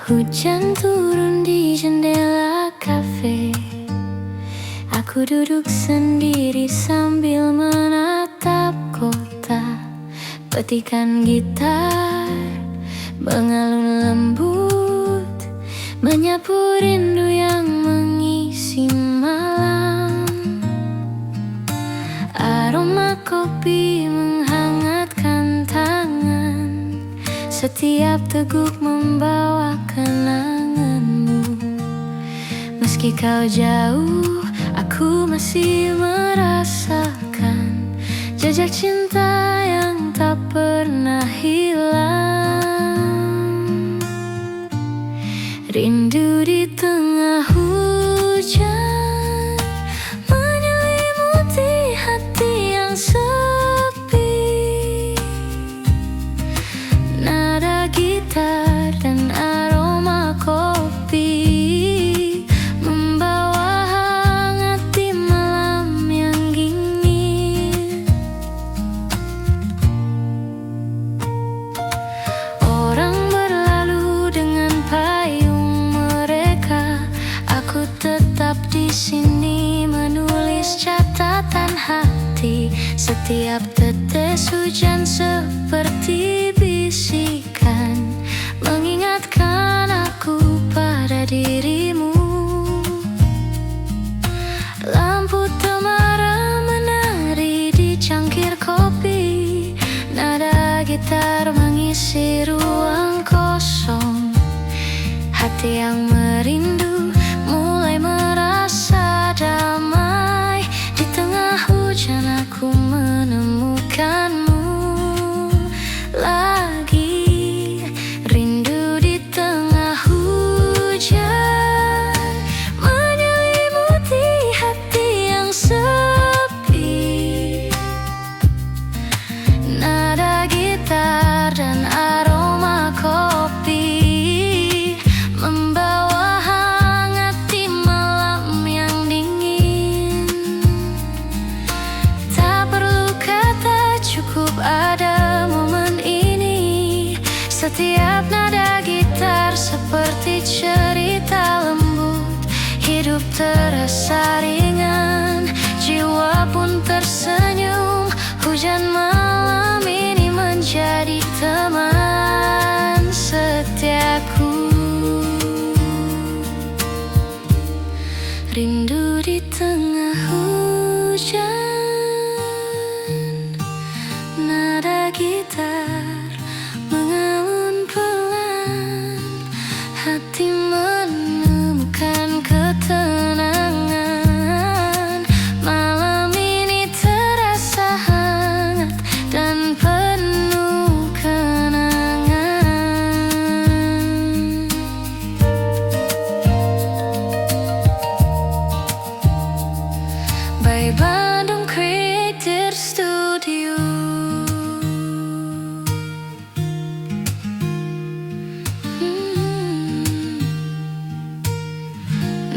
Hujan turun di jendela kafe. Aku duduk sendiri sambil menatap kota. Petikan gitar mengalun lembut, menyapu rindu yang mengisi malam. Aroma kopi menghangatkan tangan. Setiap teguk membawa kenanganmu. Meski kau jauh, aku masih merasakan jejak cinta yang tak pernah hilang. Rindu di tengah hujan menyelimuti hati yang sepi. Nada gitar dan aroma kopi membawa hangat di malam yang dingin. Orang berlalu dengan payung mereka. Aku tetap di sini menulis catatan hati. Setiap tetes hujan seperti bisikan mengingatkan aku pada dirimu. Lampu temaram menari di cangkir kopi. Nada gitar mengisi ruang kosong. Hati yang merindu mulai merasa damai. Di tengah hujan aku menemukanmu lagi. Rindu di tengah hujan menyelimuti hati yang sepi. Nada gitar dan aroma kopi membawa hangat di malam yang dingin. Tak perlu kata, cukup ada momen ini. Setiap nada gitar seperti cerita lembut. Hidup terasa ringan, jiwa pun tersenyum. Hujan malam ini menjadi teman setiaku. Rindu di tengah hujan. Nada gitar mengalun pelan. Hati menemukan ketenangan. Malam ini terasa hangat dan penuh kenangan. By Bandung Creator Studio.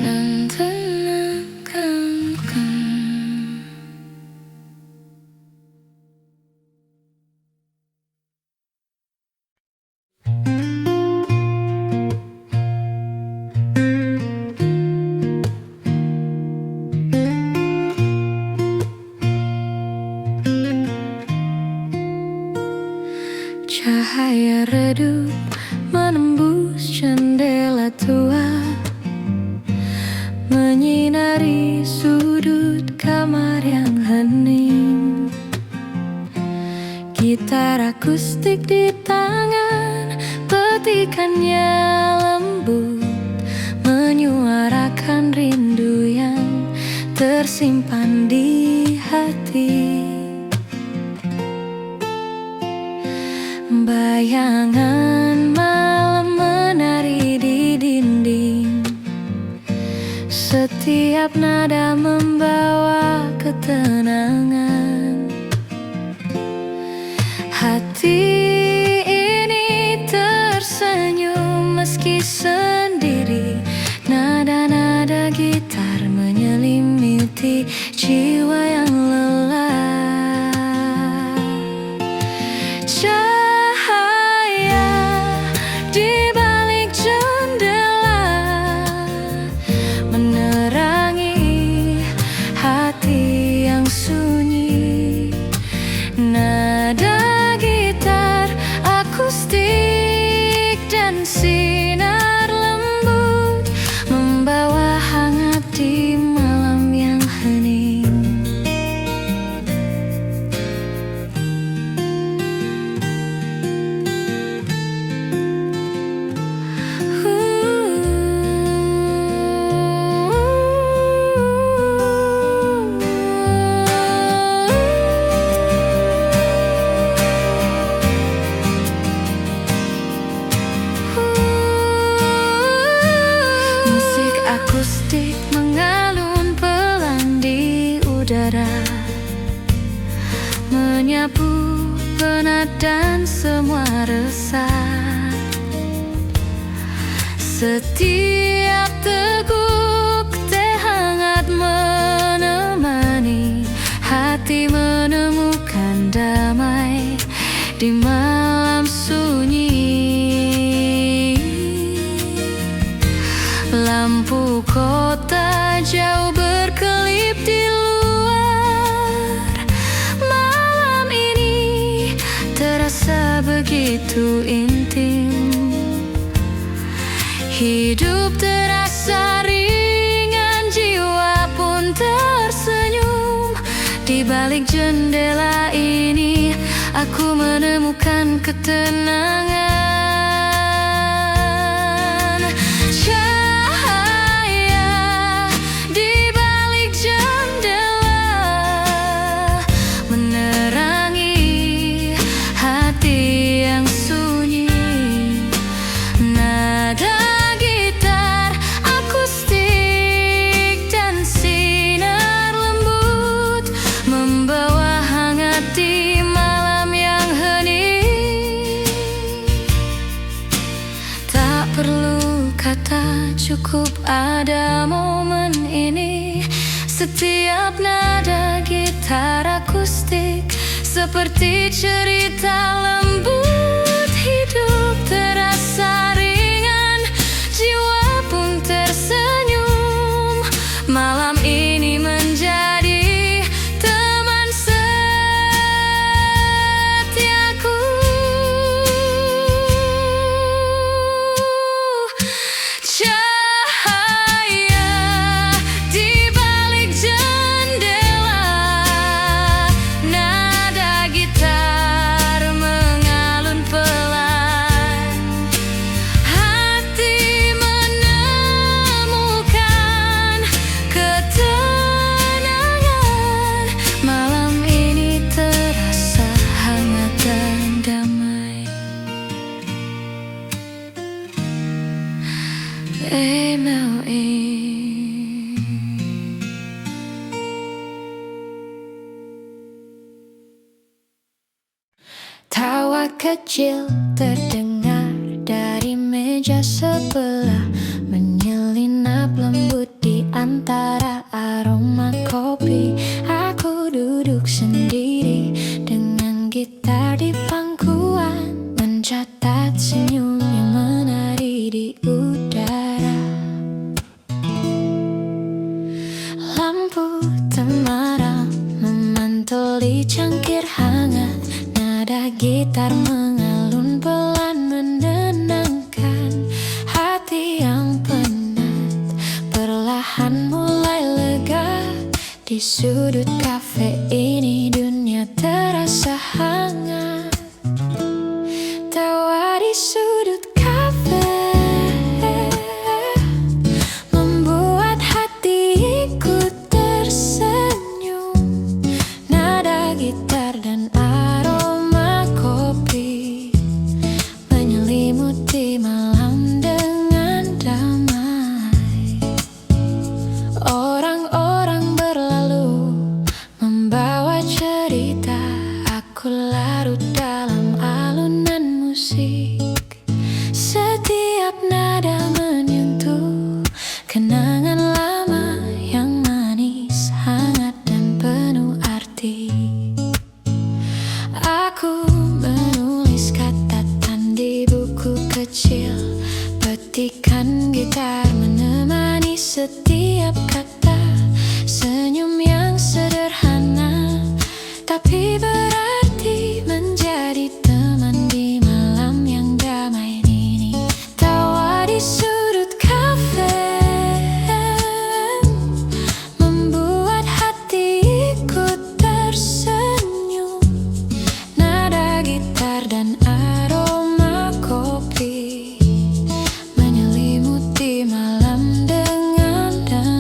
Menenangkan. Cahaya redup menembus jendela tua, menyinari sudut kamar yang hening. Gitar akustik di tangan, petikannya lembut, menyuarakan rindu yang tersimpan di hati. Bayangan malam menari di dinding. Setiap nada membawa ketenangan. Hati ini tersenyum meski sendiri. Nada-nada gitar menyelimuti jiwa yang lelah. Cahaya di balik jendela. mengalun pelan di udara, menyapu penat dan semua resah. Setiap teguk teh hangat menemani hati menemukan damai di malam sunyi. Lampu kota jauh berkelip di luar. Malam ini terasa begitu intim. Hidup terasa ringan, jiwa pun tersenyum. Di balik jendela ini aku menemukan ketenangan. Cahaya di balik jendela menerangi hati yang sunyi. Nada gitar akustik dan sinar lembut membawa hangat di malam yang hening. Tak perlu kata, cukup ada momen ini. Setiap nada gitar akustik seperti cerita lembut. Hidup terasa ringan, jiwa pun tersenyum. Malam ini menjadi teman setiaku. Cahaya di balik jendela, nada gitar mengalun pelan. Hati menemukan ketenangan. Malam ini terasa hangat dan damai. MLE. Tawa kecil terdengar dari meja sebelah, menyelinap lembut di antara aroma kopi. Aku duduk sendiri dengan gitar di pangkuan, mencatat senyum yang menari di udara. Lampu temaram memantul di cangkir hangat. Nada gitar mengalun pelan menenangkan hati yang penat. Perlahan mulai lega. Di sudut kafe ini dunia terasa hangat. Tawa di sudut kafe membuat hatiku tersenyum. Nada gitar dan aroma kopi menyelimuti malam dengan damai. Orang-orang berlalu membawa cerita. Aku larut dalam alunan musik. Setiap nada menyentuh kenangan lama yang manis, hangat dan penuh arti. Aku menulis catatan di buku kecil, petikan gitar menemani setiap kata. Senyum yang sederhana tapi berarti menjadi teman di malam yang damai ini. Tawa di sudut kafe membuat hatiku tersenyum. Nada gitar dan aroma kopi menyelimuti malam dengan damai.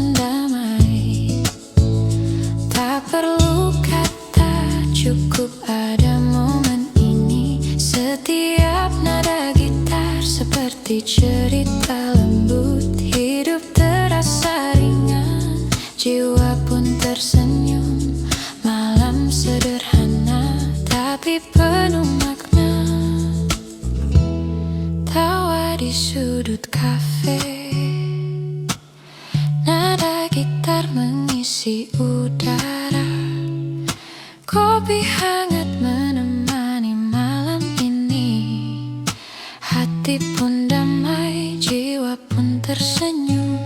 gitar mengisi udara. Kopi hangat menemani malam ini. Hati pun damai, jiwa pun tersenyum.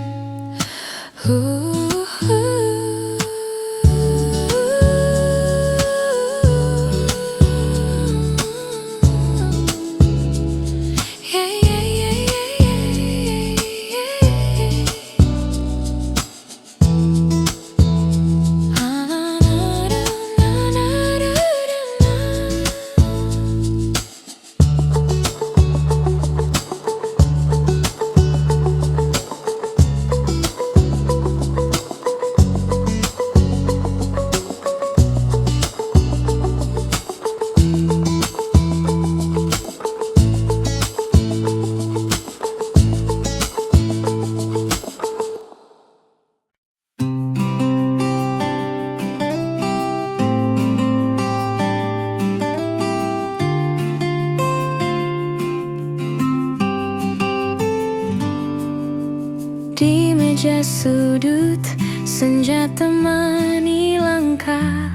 Di meja sudut, senja temani langkah.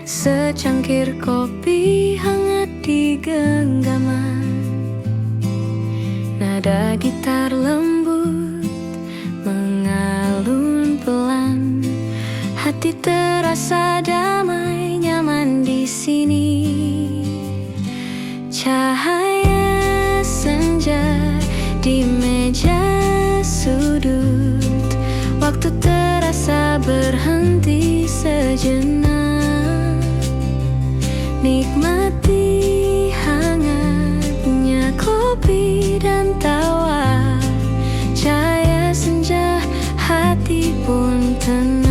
Secangkir kopi hangat di genggaman. Nada gitar lembut mengalun pelan. Hati terasa damai, nyaman di sini. Cahaya senja di meja sudut, waktu terasa berhenti sejenak. Nikmati hangatnya kopi dan tawa. Cahaya senja, hati pun tenang.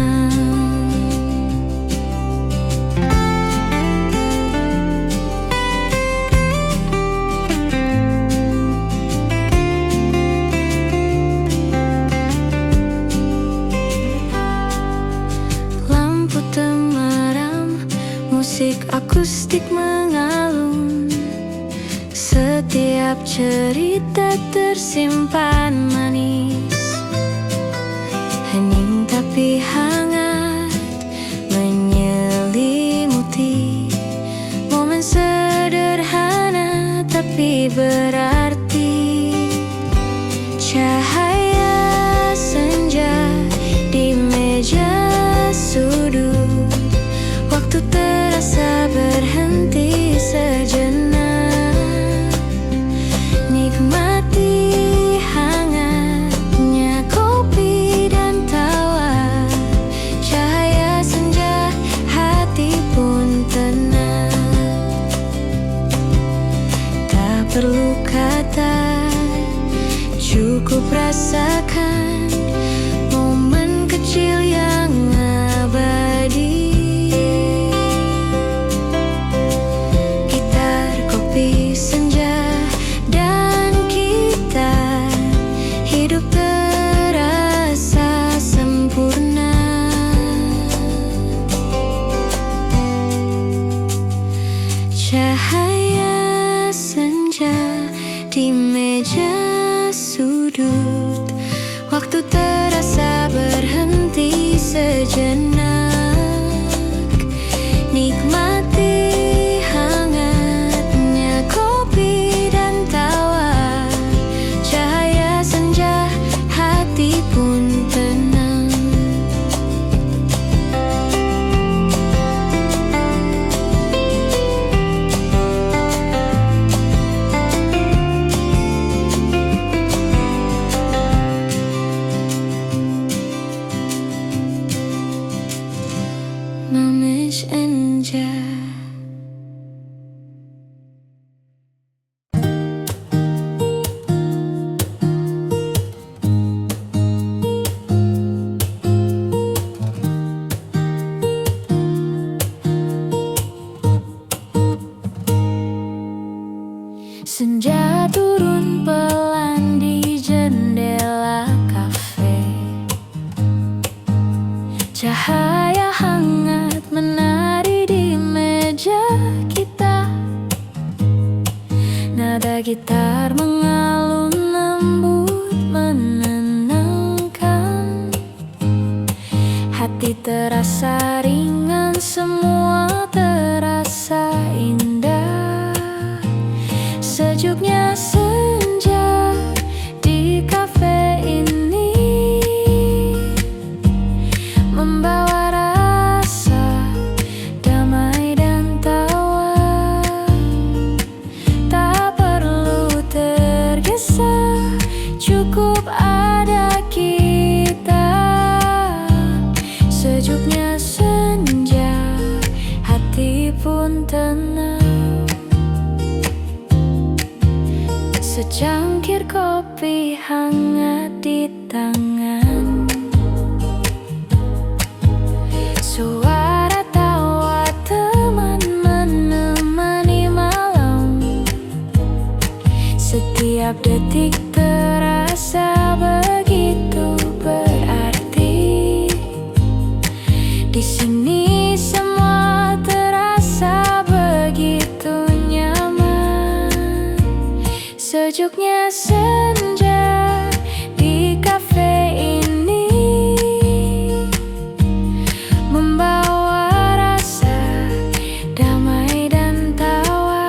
Musik akustik mengalun. Setiap cerita tersimpan manis. Hening tapi hangat menyelimuti. Momen sederhana tapi berarti. Cahaya senja di meja sudut, waktu terasa berhenti sejenak. Nikmati hangatnya kopi dan tawa. Cahaya senja, hati pun tenang. Tak perlu kata, cukup rasakan momen kecil yang abadi. Cahaya senja di meja sudut, waktu terasa berhenti sejenak. Nikmati hangatnya kopi dan tawa. Cahaya senja, hati pun tenang. Mames Enja. Senja turun pelan di jendela kafe. Cahaya hangat menari di meja kita. Nada gitar mengalun lembut menenangkan. Hati terasa ringan, semua terasa indah. Sejuknya senja di kafe ini membawa rasa damai dan tawa. Tak perlu tergesa, cukup ada kita. Sejuknya senja, hati pun tenang. Secangkir kopi hangat di tangan, suara tawa teman menemani malam. Setiap detik terasa begitu berarti. Di sini semua terasa begitu nyaman. Sejuknya senja di kafe ini membawa rasa damai dan tawa.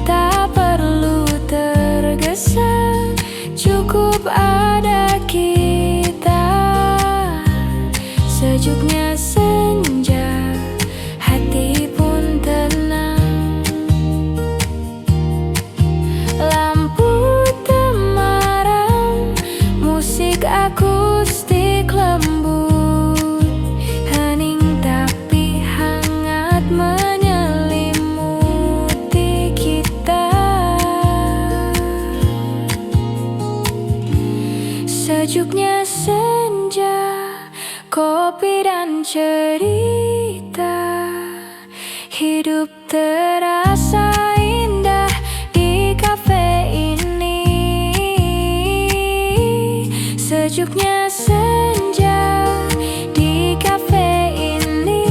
Tak perlu tergesa, cukup ada kita. Sejuknya senja, hati pun tenang. Lampu temaram, musik akustik lembut, hening tapi hangat menyelimuti kita. Sejuknya senja, kopi dan cerita, hidup terasa indah di kafe ini. Sejuknya senja di kafe ini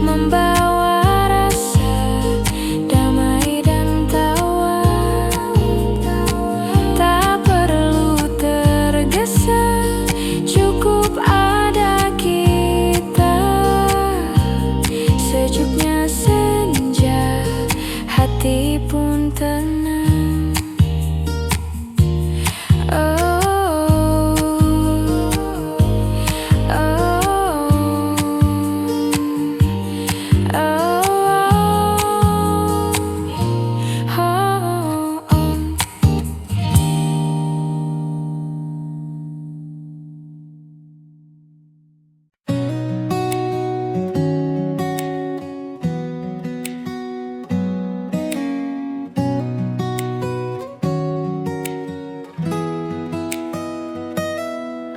membawa rasa damai dan tawa. Tak perlu tergesa, cukup ada kita. Sejuknya senja, hati pun tenang.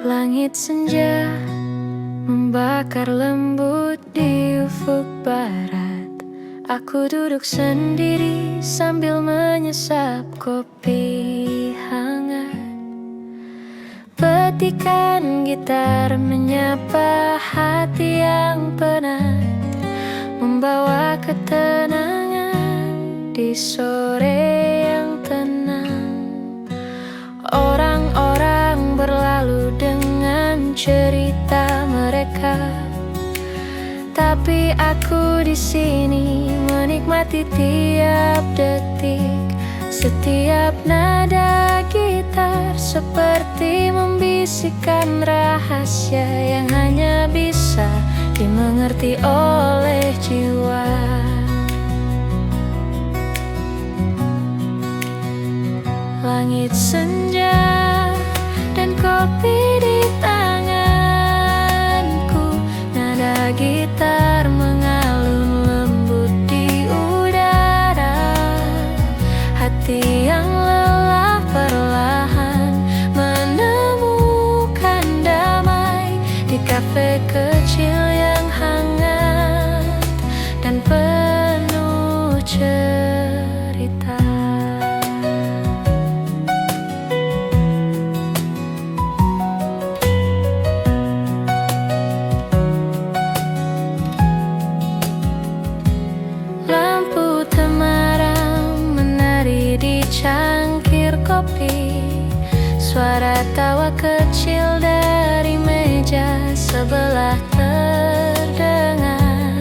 Langit senja membakar lembut di ufuk barat. Aku duduk sendiri sambil menyesap kopi hangat. Petikan gitar menyapa hati yang penat, membawa ketenangan di sore yang tenang. Orang-orang berlalu dengan cerita mereka, tapi aku di sini menikmati tiap detik. Setiap nada gitar seperti membisikkan rahasia yang hanya bisa dimengerti oleh jiwa. Langit senja dan kopi di tanganku, nada gitar mengalun lembut di udara. Hati yang lelah perlahan menemukan damai di kafe kecil yang hangat dan penuh cerita. Suara tawa kecil dari meja sebelah terdengar.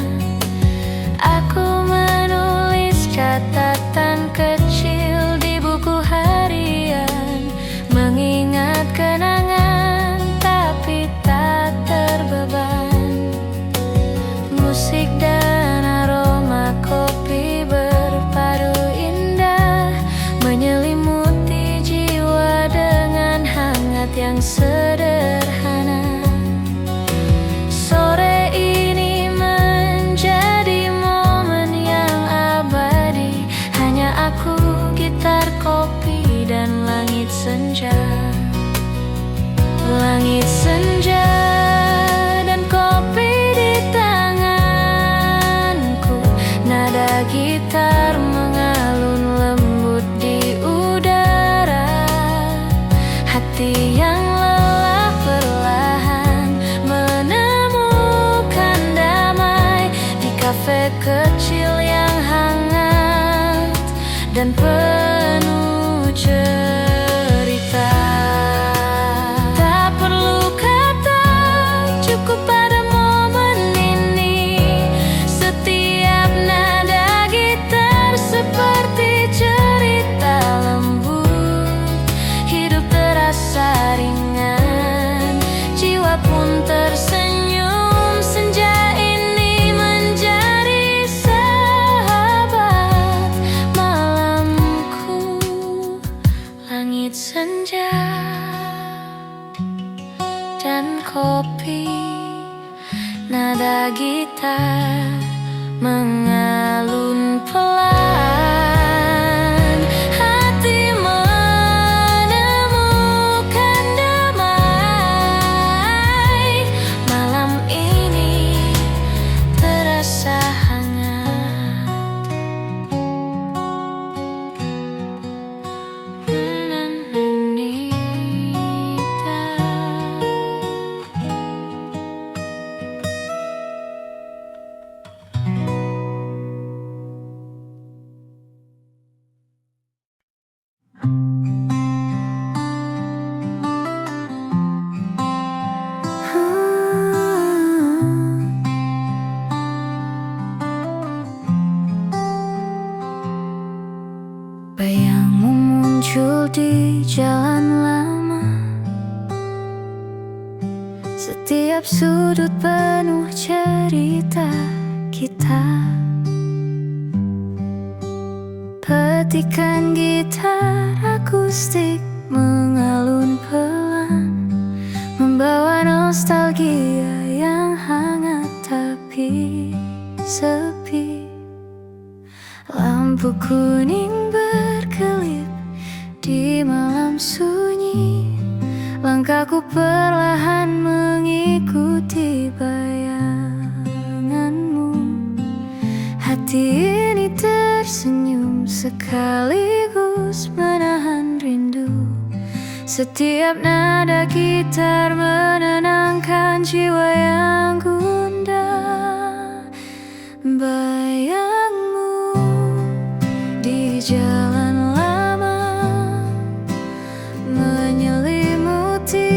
Aku menulis catatan kecil di buku harian, mengingat kenangan tapi tak terbeban. Musik dan aroma kopi berpadu indah, menyelimuti jiwa dengan hangat yang sederhana. Sore ini menjadi momen yang abadi, hanya aku, gitar, kopi, dan langit senja. Langit senja dan kopi di tanganku, nada gitar mengalun lembut di udara. Hati yang lelah perlahan menemukan damai di kafe kecil yang hangat dan penuh cerita. Tak perlu kata, cukup pada momen ini. Setiap nada gitar seperti cerita lembut. Hidup terasa ringan, jiwa pun tersenyum. Senja ini menjadi sahabat malamku. Langit senja dan kopi, nada gitar mengalun pelan. Hati menemukan damai. Malam ini terasa hangat. Bayangmu muncul di jalan lama, setiap sudut penuh cerita kita. Petikan gitar akustik mengalun pelan, membawa nostalgia yang hangat tapi sepi. Lampu kuning berkelip di malam sunyi, langkahku perlahan mengikuti bayanganmu. Hati ini tersenyum sekaligus menahan rindu. Setiap nada gitar menenangkan jiwa yang gundah. Bayangmu di jalan lama menyelimuti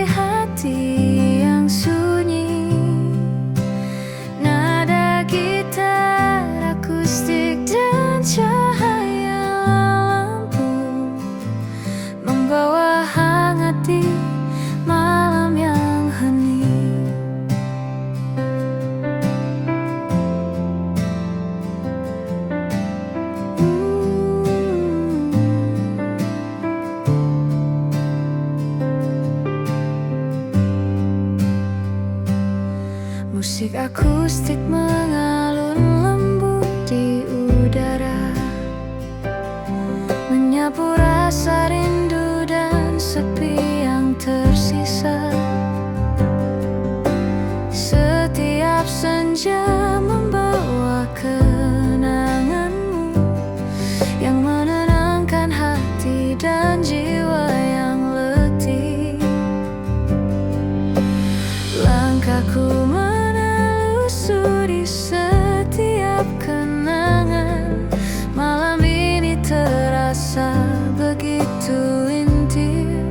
hati yang sunyi. Nada gitar akustik dan cahaya lampu membawa hangat di malam yang hening. Musik akustik mengalun lembut di udara, menyapu rasa rindu dan sepi yang tersisa. Setiap senja membawa kenanganmu yang menenangkan hati dan jiwa yang letih. Langkahku menelusuri setiap kenangan. Malam ini terasa begitu intim.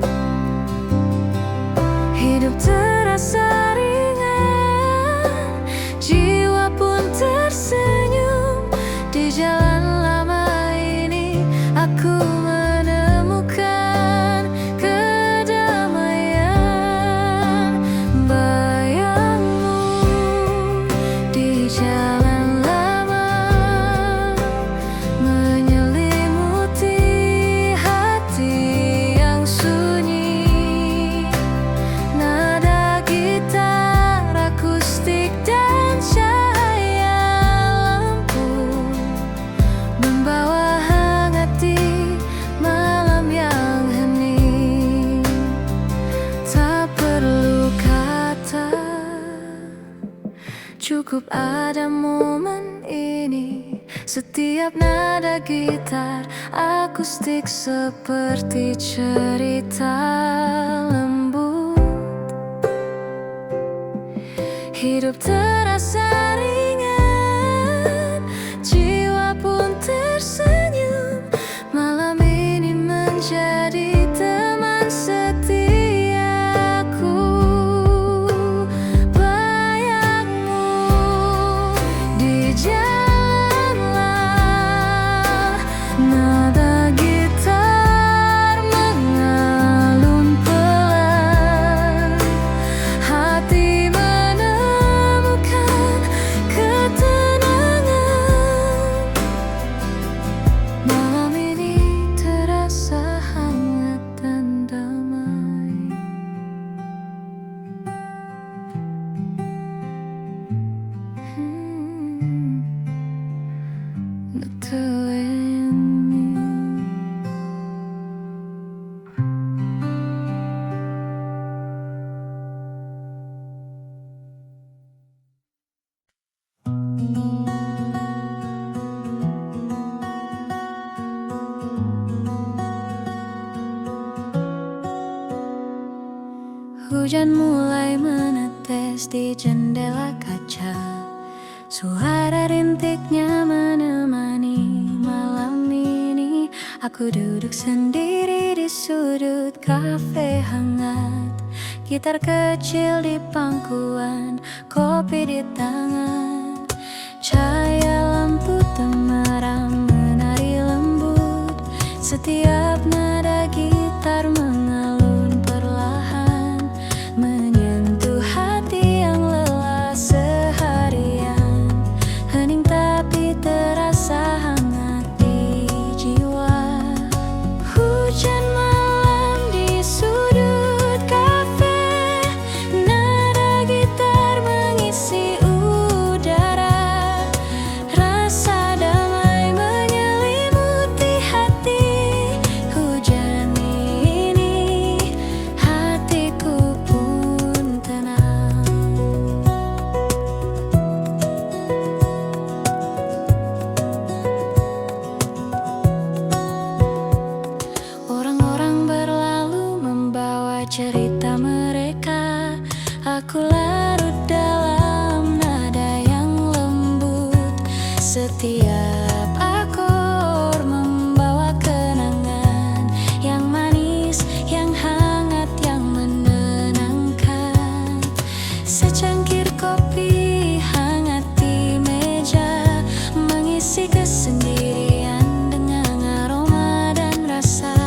Cukup ada momen ini, setiap nada gitar akustik seperti cerita lembut. Hidup terasa ringan, jiwa pun tersenyum. Malam ini menjadi teman setiaku. Bayangmu di jalan, nada gitar mengalun pelan. Hati menemukan ketenangan. Malam ini terasa hangat dan damai. Nutueni. Hujan mulai menetes di jendela kaca. Suara rintiknya menemani malam ini. Aku duduk sendiri di sudut kafe hangat. Gitar kecil di pangkuan, kopi di tangan. Cahaya lampu temaram menari lembut. Setiap nada gitar mengalun perlahan, menyentuh hati yang lelah seharian. Hening tapi terasa hangat di jiwa. Hujan malam di sudut kafe, nada gitar mengisi udara. Rasa damai menyelimuti hati. Hujan ini hatiku pun tenang. Orang-orang berlalu membawa cerita mereka. Aku larut dalam nada yang lembut. Setiap akor membawa kenangan yang manis, yang hangat, yang menenangkan. Secangkir kopi hangat di meja, mengisi kesendirian dengan aroma dan rasa.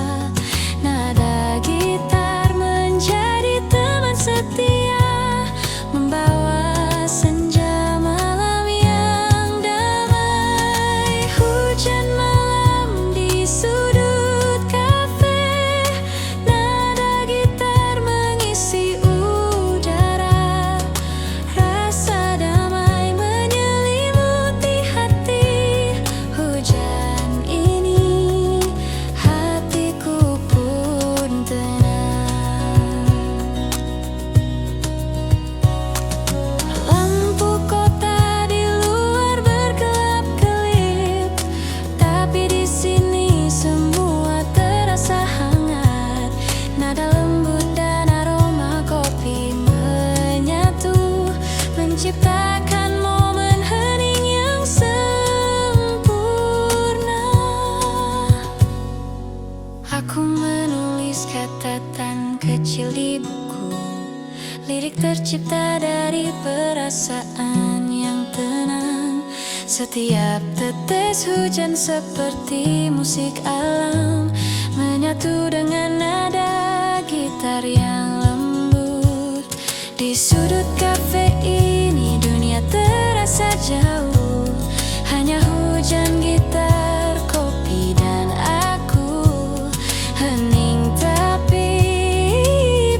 Nada gitar menjadi teman setia, membawa senja malam yang damai. Hujan malam di sudut kafe, nada gitar mengisi udara. Rasa damai menyelimuti hati. Hujan ini hatiku pun tenang. Lampu kota di luar berkelap-kelip, tapi di sini semua terasa hangat. Nada lembut dan aroma kopi menyatu, menciptakan momen hening yang sempurna. Aku menulis catatan kecil di buku. Lirik tercipta dari perasaan yang tenang. Setiap tetes hujan seperti musik alam, menyatu dengan nada gitar yang lembut. Di sudut kafe ini dunia terasa jauh. Hanya hujan, gitar, kopi, dan aku. Hening tapi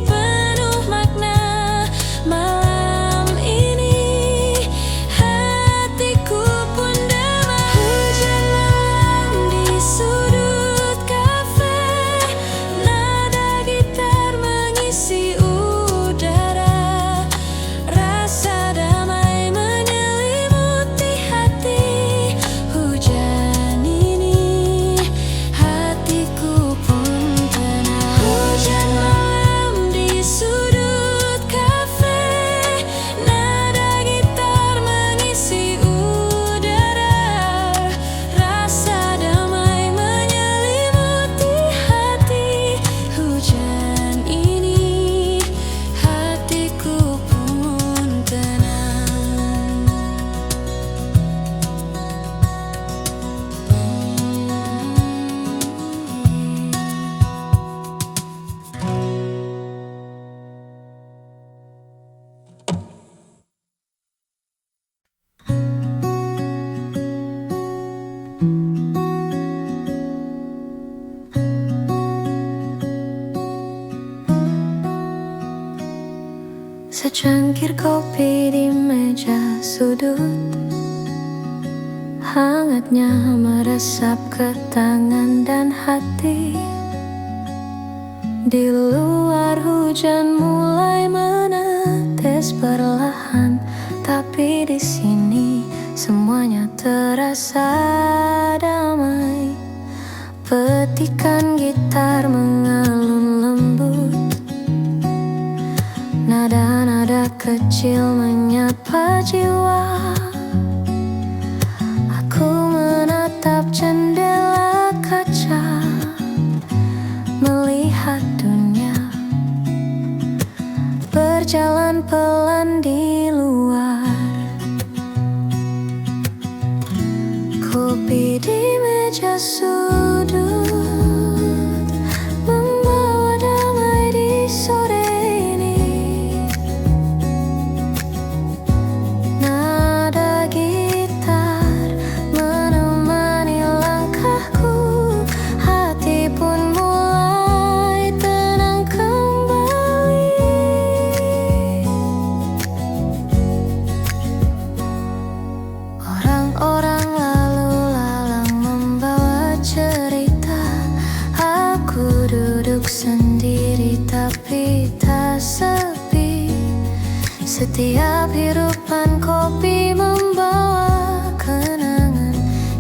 penuh makna. Malam ini hatiku pun damai. Hujan malam di sudut kafe, nada gitar mengisi udara. Rasa damai menyelimuti secangkir kopi di meja sudut, hangatnya meresap ke tangan dan hati. Di luar hujan mulai menetes perlahan, tapi di sini semuanya terasa damai. Petikan gitar mengalun lembut, nada-nada kecil menyapa jiwa. Aku menatap jendela kaca, melihat dunia berjalan pelan di luar. Kopi di meja sudut membawa damai di sore ini. Nada gitar menemani langkahku, hati pun mulai tenang kembali. Orang-orang lalu lalang membawa cerita. Aku duduk sendiri tapi tak sepi. Setiap hirupan kopi membawa kenangan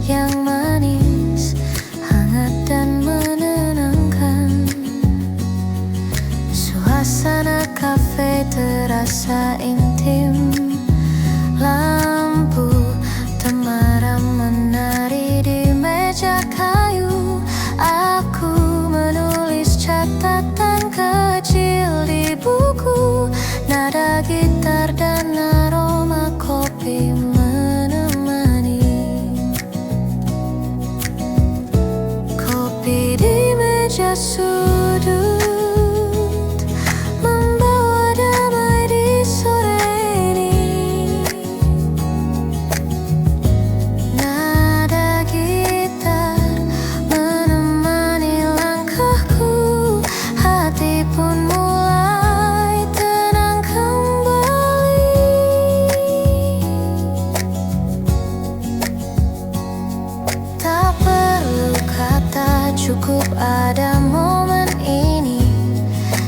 yang manis, hangat dan menenangkan. Suasana kafe terasa intim. Lampu temaram menari di meja kayu. Aku menulis catatan kecil di buku. Nada gitar dan aroma kopi menemani. Kopi di meja sudut membawa damai di sore ini. Nada gitar menemani langkahku, hati pun mulai tenang kembali. Tak perlu kata, cukup ada momen ini.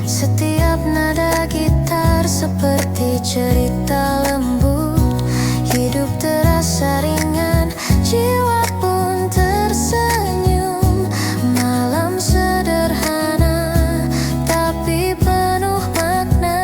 Setiap nada gitar seperti cerita lembut. Hidup terasa ringan, jiwa pun tersenyum. Malam sederhana tapi penuh makna.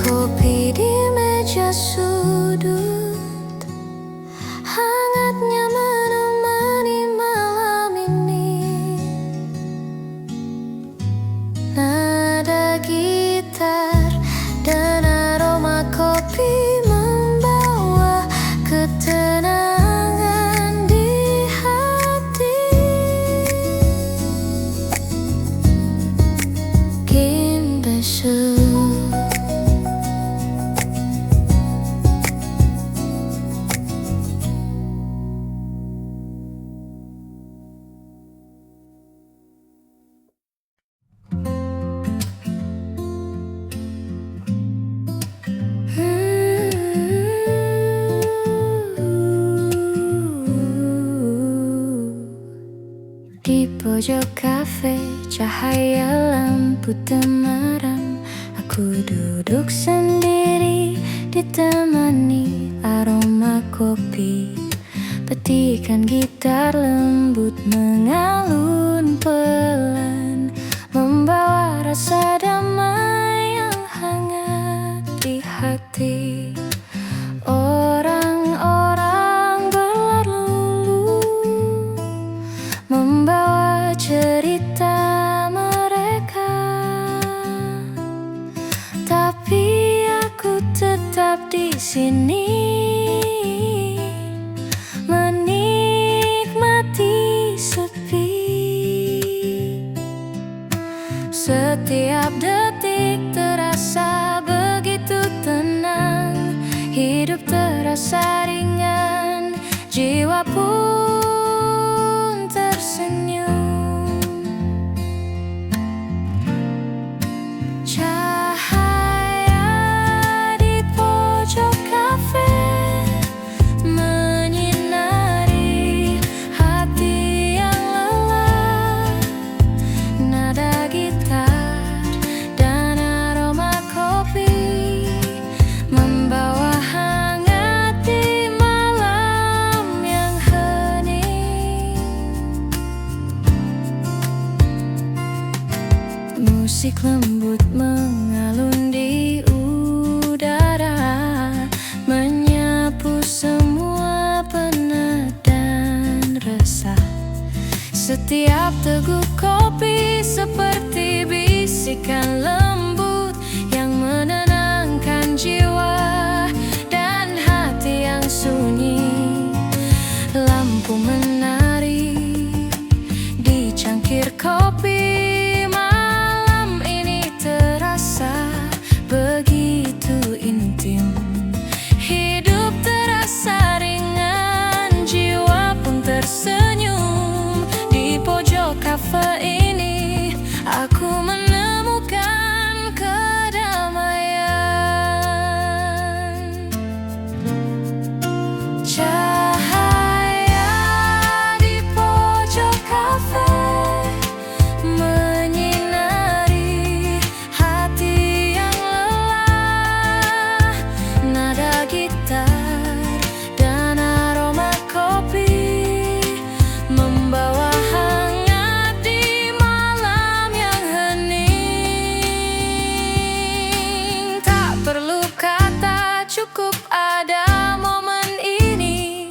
Kopi di meja sudut, hangatnya menemani malam ini. Nada gitar dan aroma kopi membawa ketenangan di hati. Kimbesu. Di pojok kafe, cahaya lampu temaram. Aku duduk sendiri, ditemani aroma kopi. Petikan gitar lembut mengalun pelan, membawa rasa damai yang hangat di hati. Orang-orang berlalu membawa cerita mereka, tapi aku tetap di sini. lembut mengalun di udara, menyapu semua penat dan resah. Setiap teguk kopi seperti bisikan lembut yang menenangkan jiwa dan hati yang sunyi. Lampu menari di cangkir kopi, malam ini terasa begitu intim. Hidup terasa ringan, jiwa pun tersenyum. Di pojok kafe ini aku menemukan kedamaian. Cahaya di pojok kafe menyinari hati yang lelah. Nada gitar dan aroma kopi membawa hangat di malam yang hening. Tak perlu kata, cukup ada momen ini.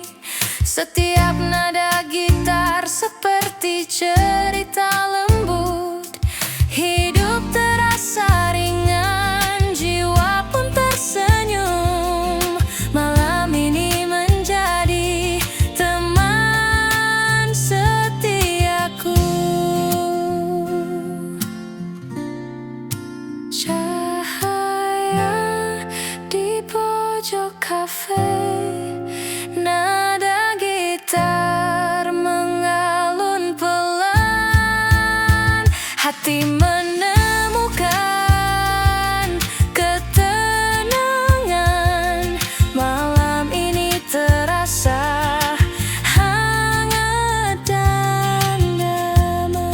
Setiap nada gitar seperti cerita lembut. Hidup terasa ringan, jiwa pun tersenyum. Malam ini menjadi teman setiaku. Cahaya di pojok kafe, nada gitar mengalun pelan. Hati menemukan ketenangan. Malam ini terasa hangat dan damai.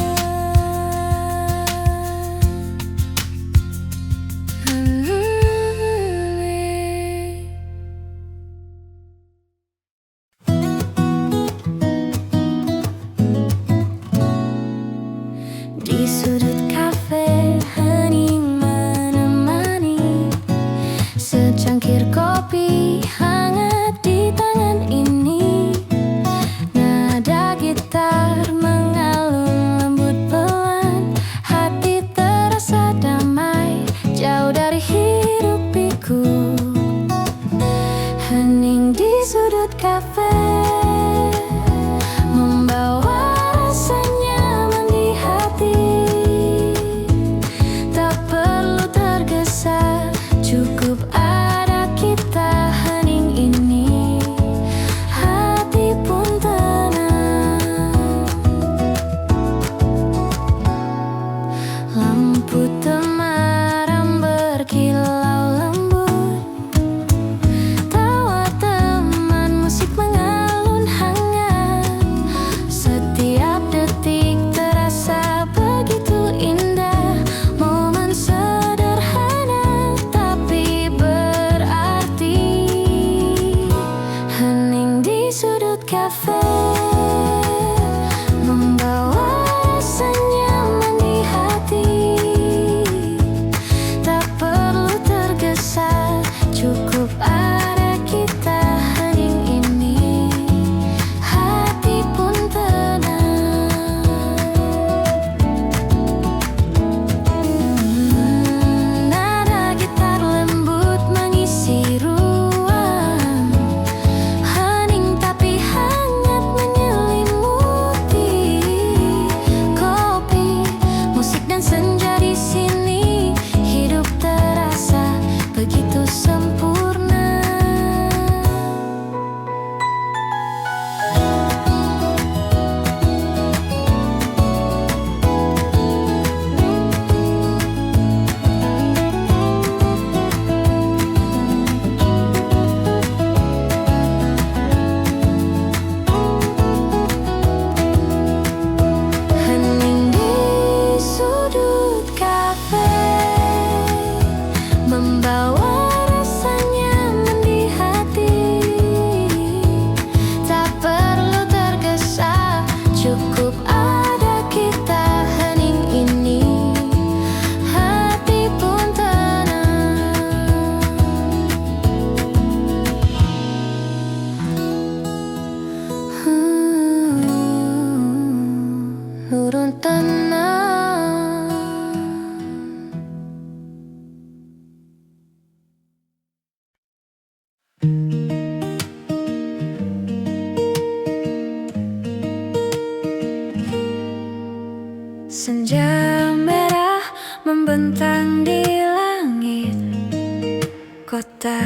kota.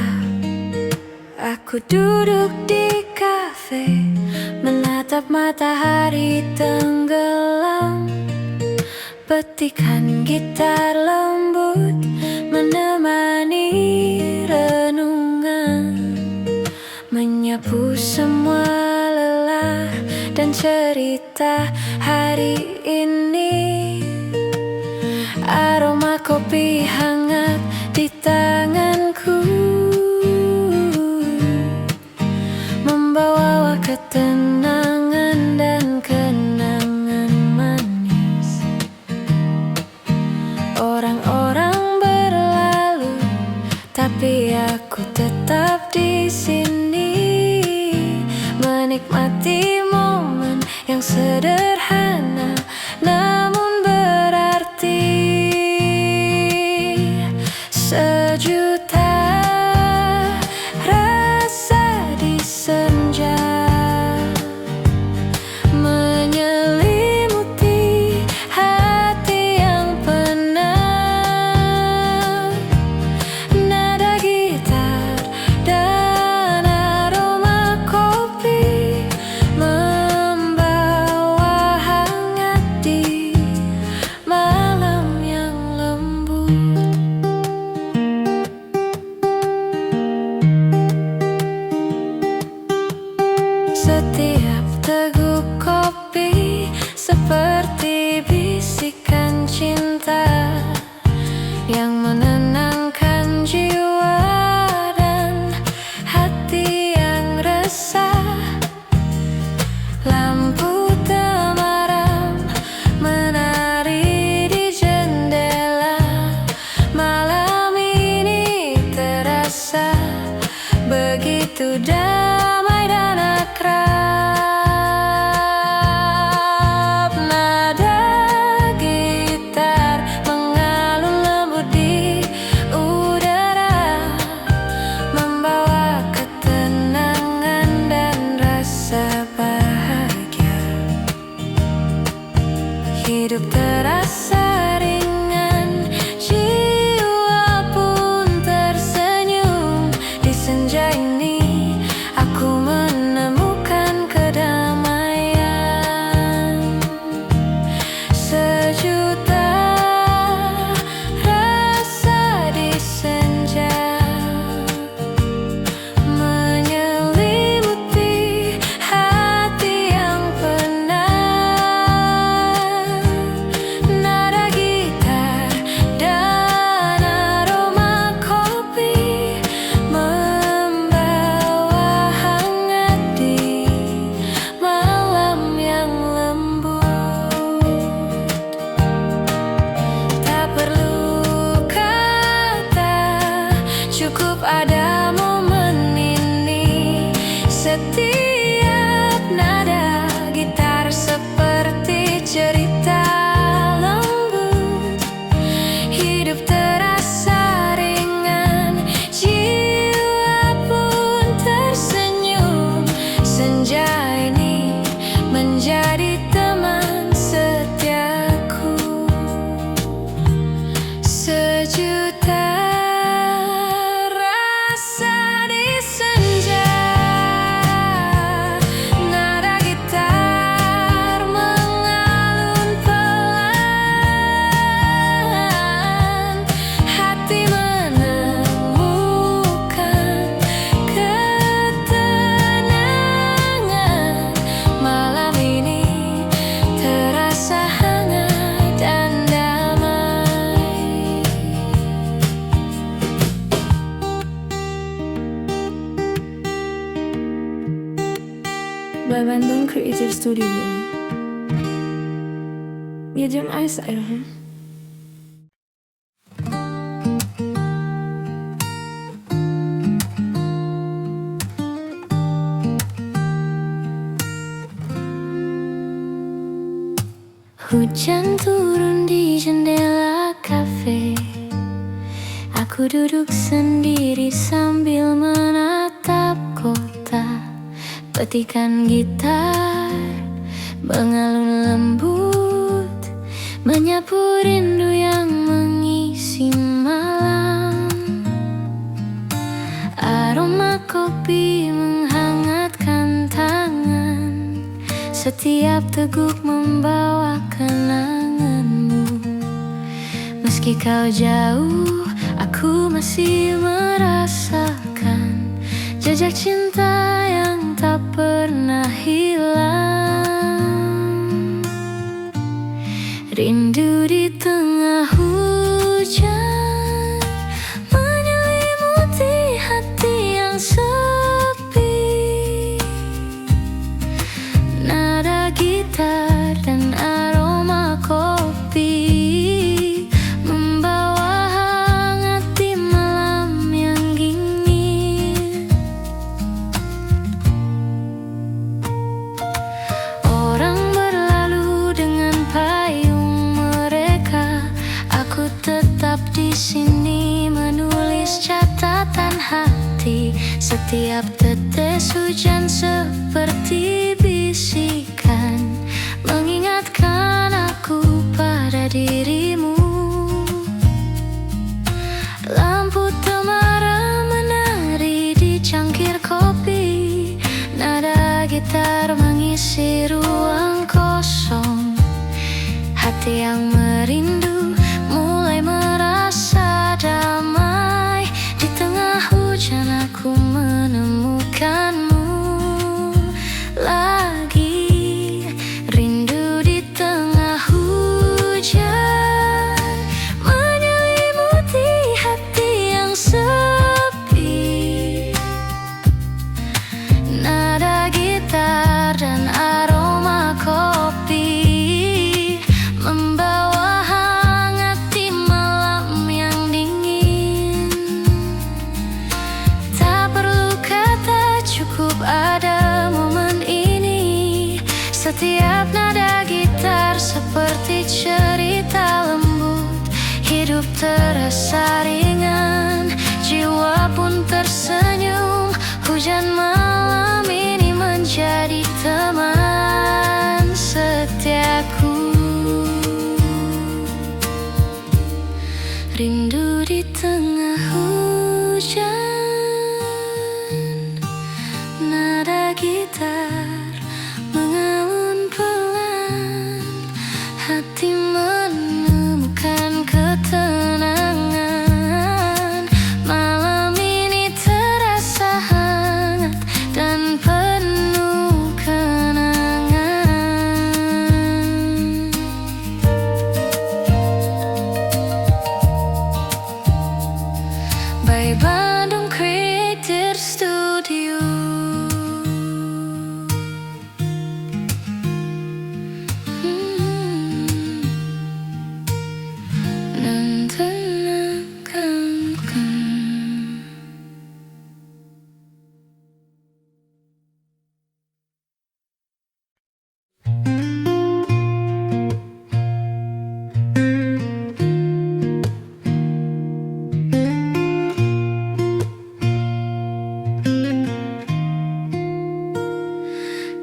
Aku duduk di kafe, menatap matahari tenggelam. Petikan gitar lembut menemani renungan, menyapu semua lelah dan cerita hari ini. Aroma kopi hangat di tanganku membawa ketenangan dan kenangan manis. Orang-orang berlalu, tapi aku tetap di sini, menikmati momen yang sederhana namun berarti. Sejuta rasa di senja menyelimuti hati yang penat. Nada gitar dan aroma kopi membawa hangat di malam yang lembut. Setiap teguk kopi seperti bisikan cinta yang menenangkan jiwa dan hati yang resah. Lampu temaram menari di jendela. Malam ini terasa begitu damai dan akrab. Nada gitar mengalun lembut di udara, membawa ketenangan dan rasa bahagia. Hidup terasa ringan, jiwa pun tersenyum. Di senja ini aku menemukan kedamaian. Sejuta rasa di senja menyelimuti hati yang penat. Nada gitar dan aroma kopi membawa hangat di malam yang lembut. Tak perlu kata, cukup ada momen ini. Setiap nada gitar seperti cerita lembut. Hidup terasa ringan, jiwa pun tersenyum. Senja ini menjadi teman setiaku. Sejuta rasa di senja, nada gitar mengalun pelan. Hati menemukan ketenangan. Malam ini terasa hangat dan damai. By Bandung Creative Studio. Dia jeung Aisyah ya. Hujan turun di jendela kafe. Aku duduk sendiri sambil menatap kota. Petikan gitar mengalun lembut, menyapu rindu yang mengisi malam. kopi menghangatkan tangan, setiap teguk membawa kenanganmu. Meski kau jauh, aku masih merasakan jejak cinta yang tak pernah hilang. Rindu di tengah hujan menyelimuti hati yang sepi. Nada gitar dan aroma kopi membawa hangat di malam yang dingin. Orang berlalu dengan payung mereka, aku tetap di sini menulis catatan hati. Setiap tetes hujan seperti bisikan mengingatkan aku pada dirimu. Lampu temaram menari di cangkir kopi, nada gitar mengisi ruang kosong. Hati yang merindu mulai merasa damai. Di tengah hujan aku menemukanmu lagi. Rindu di tengah hujan menyelimuti hati yang sepi. Nada gitar dan aroma kopi membawa hangat di malam yang dingin. Tak perlu kata, cukup ada momen ini. Setiap nada gitar seperti cerita lembut. Hidup terasa ringan, jiwa pun tersenyum. Hujan malam ini menjadi teman setiaku. Rindu di tengah hujan, nada gitar mengalun pelan. Hati menemukan ketenangan. Malam ini terasa hangat dan penuh kenangan. By Bandung Creator Studio. Dan tenangkan.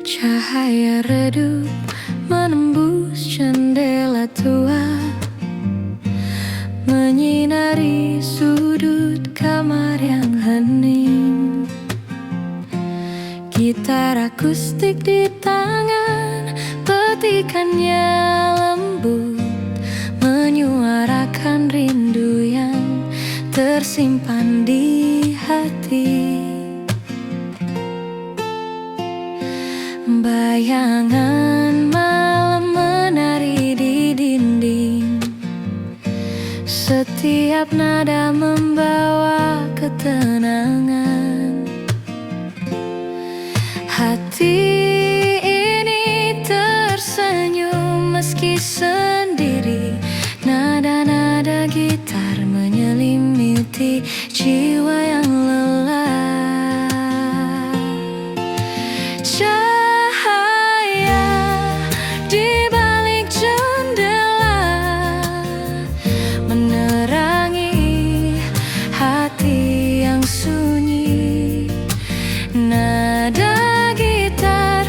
Cahaya redup menembus jendela tua, menyinari sudut kamar yang hening. Gitar akustik di tangan, petikannya lembut, menyuarakan rindu yang tersimpan di hati. Bayangan malam menari di dinding, setiap nada membawa ketenangan. Hati ini tersenyum meski sendiri. Nada-nada gitar menyelimuti jiwa yang lelah. Di balik jendela menerangi hati yang sunyi. Nada gitar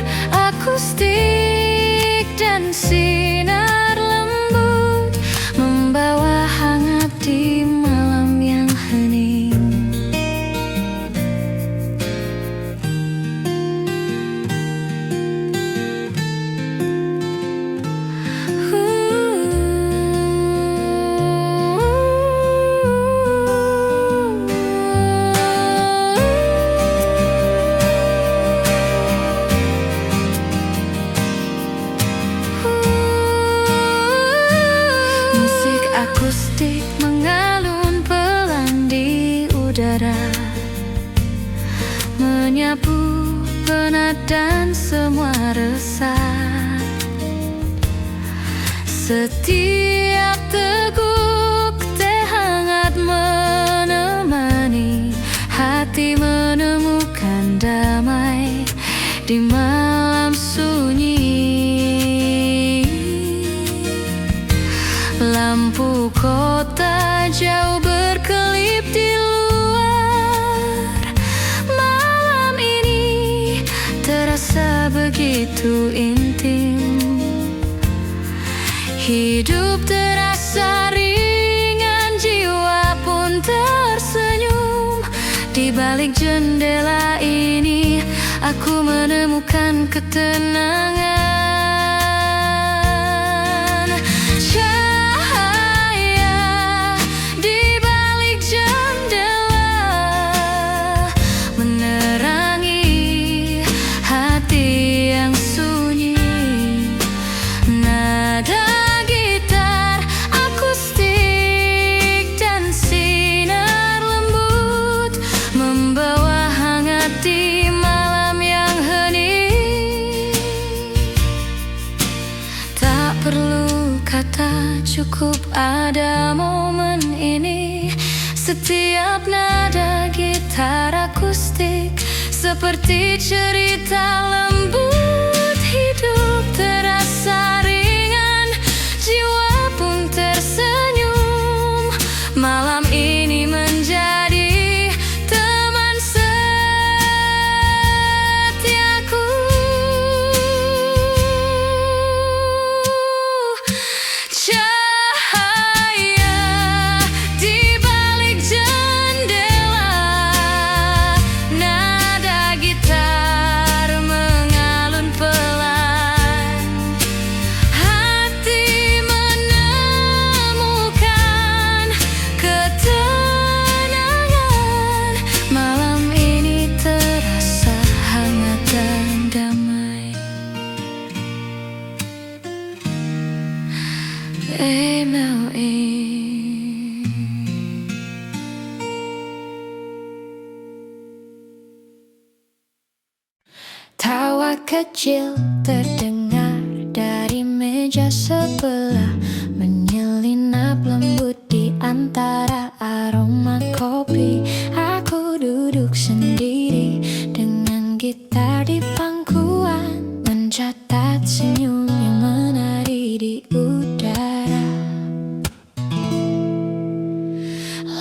menyapu penat dan semua resah. Setiap teguk teh hangat menemani hati menemukan damai di malam sunyi. Lampu kota jauh berkelip di luar. Malam ini terasa begitu intim. Hidup terasa ringan, jiwa pun tersenyum. Di balik jendela ini aku menemukan ketenangan. Cahaya di balik jendela menerangi hati yang sunyi. Nada gitar akustik dan sinar lembut membawa hangat di malam yang hening. Tak perlu kata, cukup ada momen ini. Setiap nada gitar akustik seperti cerita lembut. Hidup terasa ringan, jiwa pun tersenyum. Malam ini menjadi teman setiaku. Cahaya di balik jendela, nada gitar mengalun pelan. Hati menemukan ketenangan. Malam ini terasa hangat dan damai. MLE. Tawa kecil terdengar dari meja sebelah, menyelinap lembut di antara aroma kopi. Aku duduk sendiri dengan gitar di pangkuan, mencatat senyum yang menari di udara.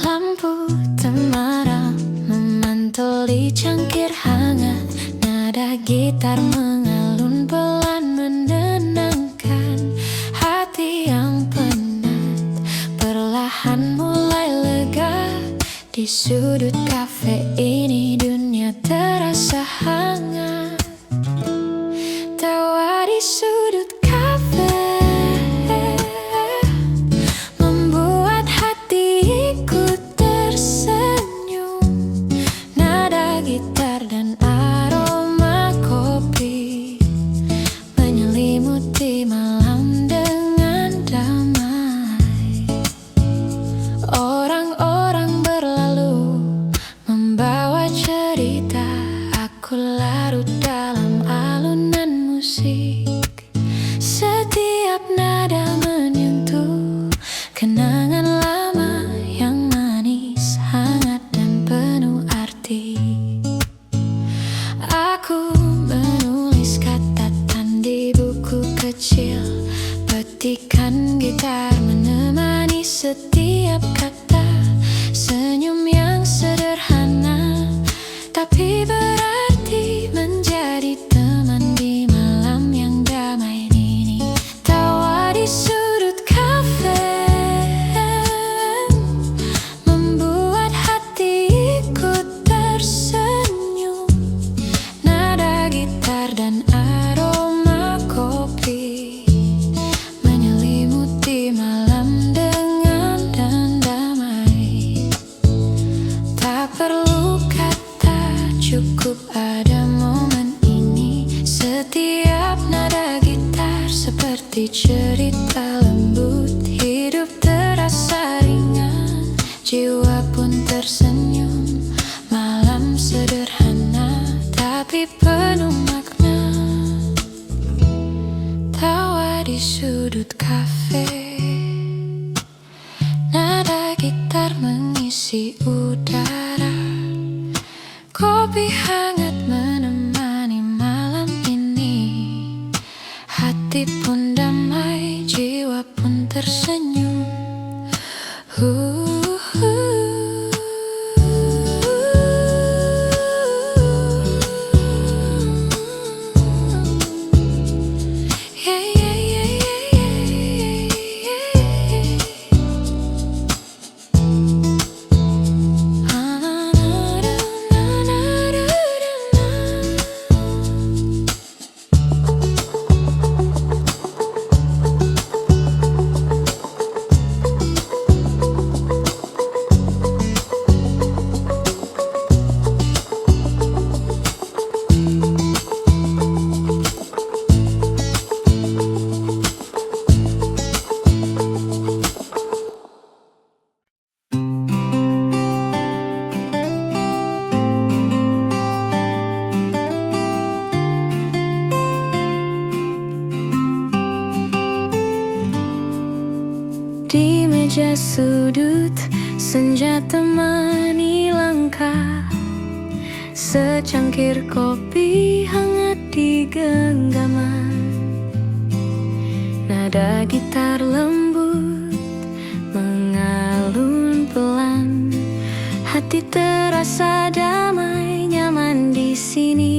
Lampu temaram memantuli cangkir hangat, nada gitar mengalun pelan menenangkan hati yang penat. Perlahan mulai lega. Di sudut kafe ini dunia terasa hangat. Tawa di sudut kafe membuat hati ikut tersenyum. Nada gitar dan aroma kopi menyelimuti malam dengan damai. Orang-orang berlalu membawa cerita, aku larut dalam alunan musik. Setiap nada menyentuh kenangan lama yang manis, hangat dan penuh arti. Aku menulis catatan di buku kecil, petikan gitar menemani setiap kata. Senyum yang sederhana tapi berarti menjadi teman di malam yang damai ini. Tawa di sudut kafe membuat hati ikut tersenyum. Nada gitar dan aroma kopi menyelimuti malam dengan damai. Tak perlu kata, cukup ada momen ini. Setiap nada gitar seperti cerita lembut. Hidup terasa ringan, jiwa pun tersenyum. Malam sederhana hangat menemani malam ini. Hati pun damai, jiwa pun tersenyum. Di meja sudut, senja temani langkah. Secangkir kopi hangat di genggaman. Nada gitar lembut mengalun pelan. Hati terasa damai, nyaman di sini.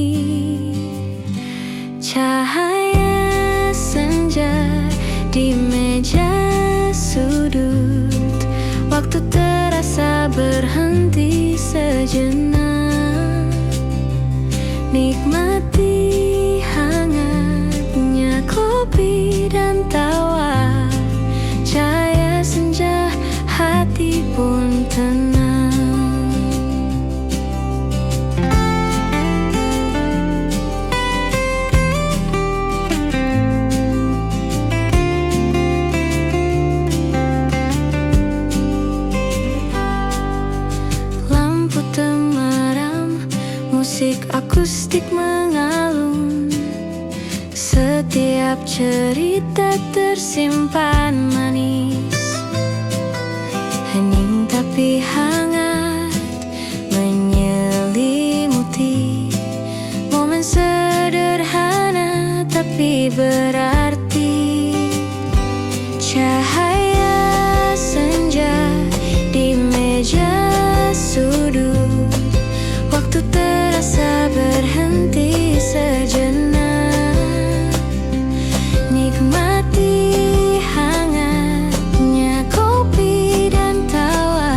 Cahaya senja di meja sudut, waktu terasa berhenti sejenak. Nikmati hangatnya kopi dan tawa. Cahaya senja, hati pun tenang. Musik akustik mengalun. Setiap cerita tersimpan manis. Hening tapi hangat menyelimuti. Momen sederhana tapi berarti. Cahaya senja di meja sudut, waktu terasa berhenti sejenak. Nikmati hangatnya kopi dan tawa.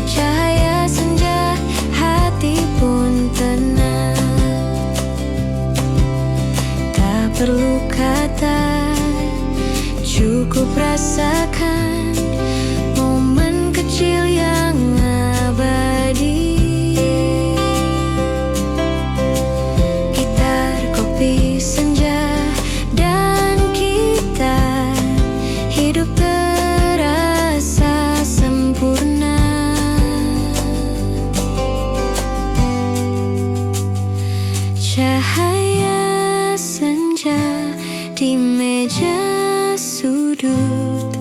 Cahaya senja, hati pun tenang. Tak perlu kata, cukup rasakan momen kecil yang abadi. Senja dan kita, hidup terasa sempurna. Cahaya senja di meja sudut,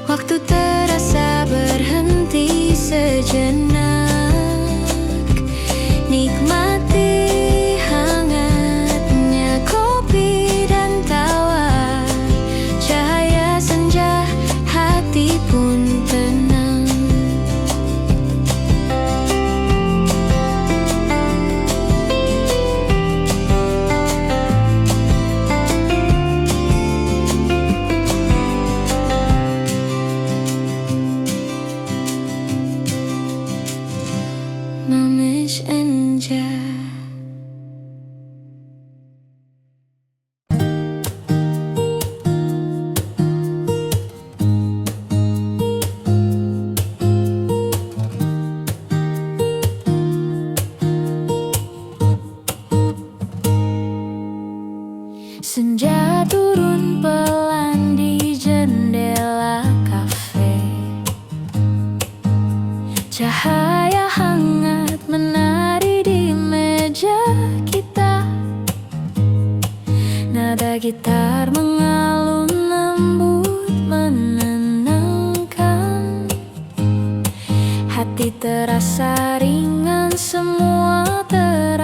waktu terasa berhenti sejenak. Nikmati Mamis Enja. Senja turun pelan di jendela kafe. Cahaya hangat menari di meja kita. Nada gitar mengalun lembut menenangkan. Hati terasa ringan, semua terasa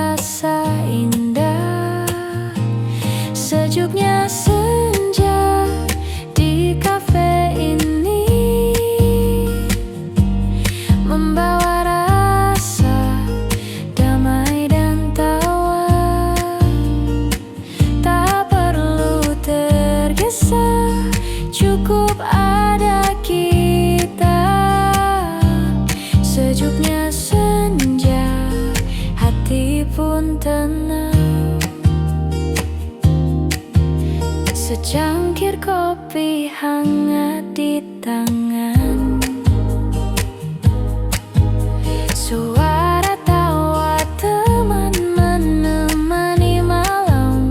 tenang. Secangkir kopi hangat di tangan, suara tawa teman menemani malam.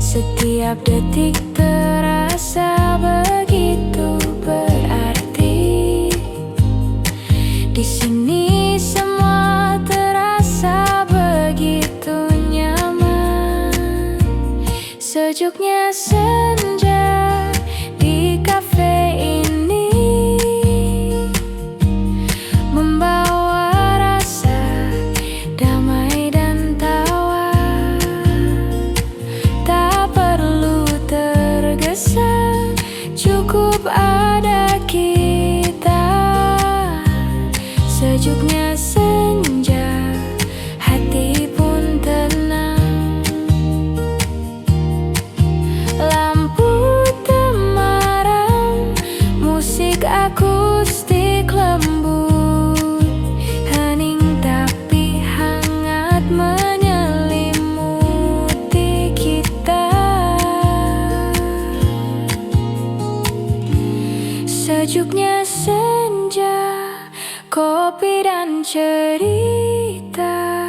Setiap detik terasa begitu berarti. Di sini semua terasa begitu nyaman. Sejuknya senja di kafe ini membawa rasa damai dan tawa. Tak perlu tergesa, cukup ada kita. Sejuknya senja, hati pun tenang. Lampu temaram, musik akustik lembut, hening tapi hangat menyelimuti kita. Sejuknya senja, kopi dan cerita,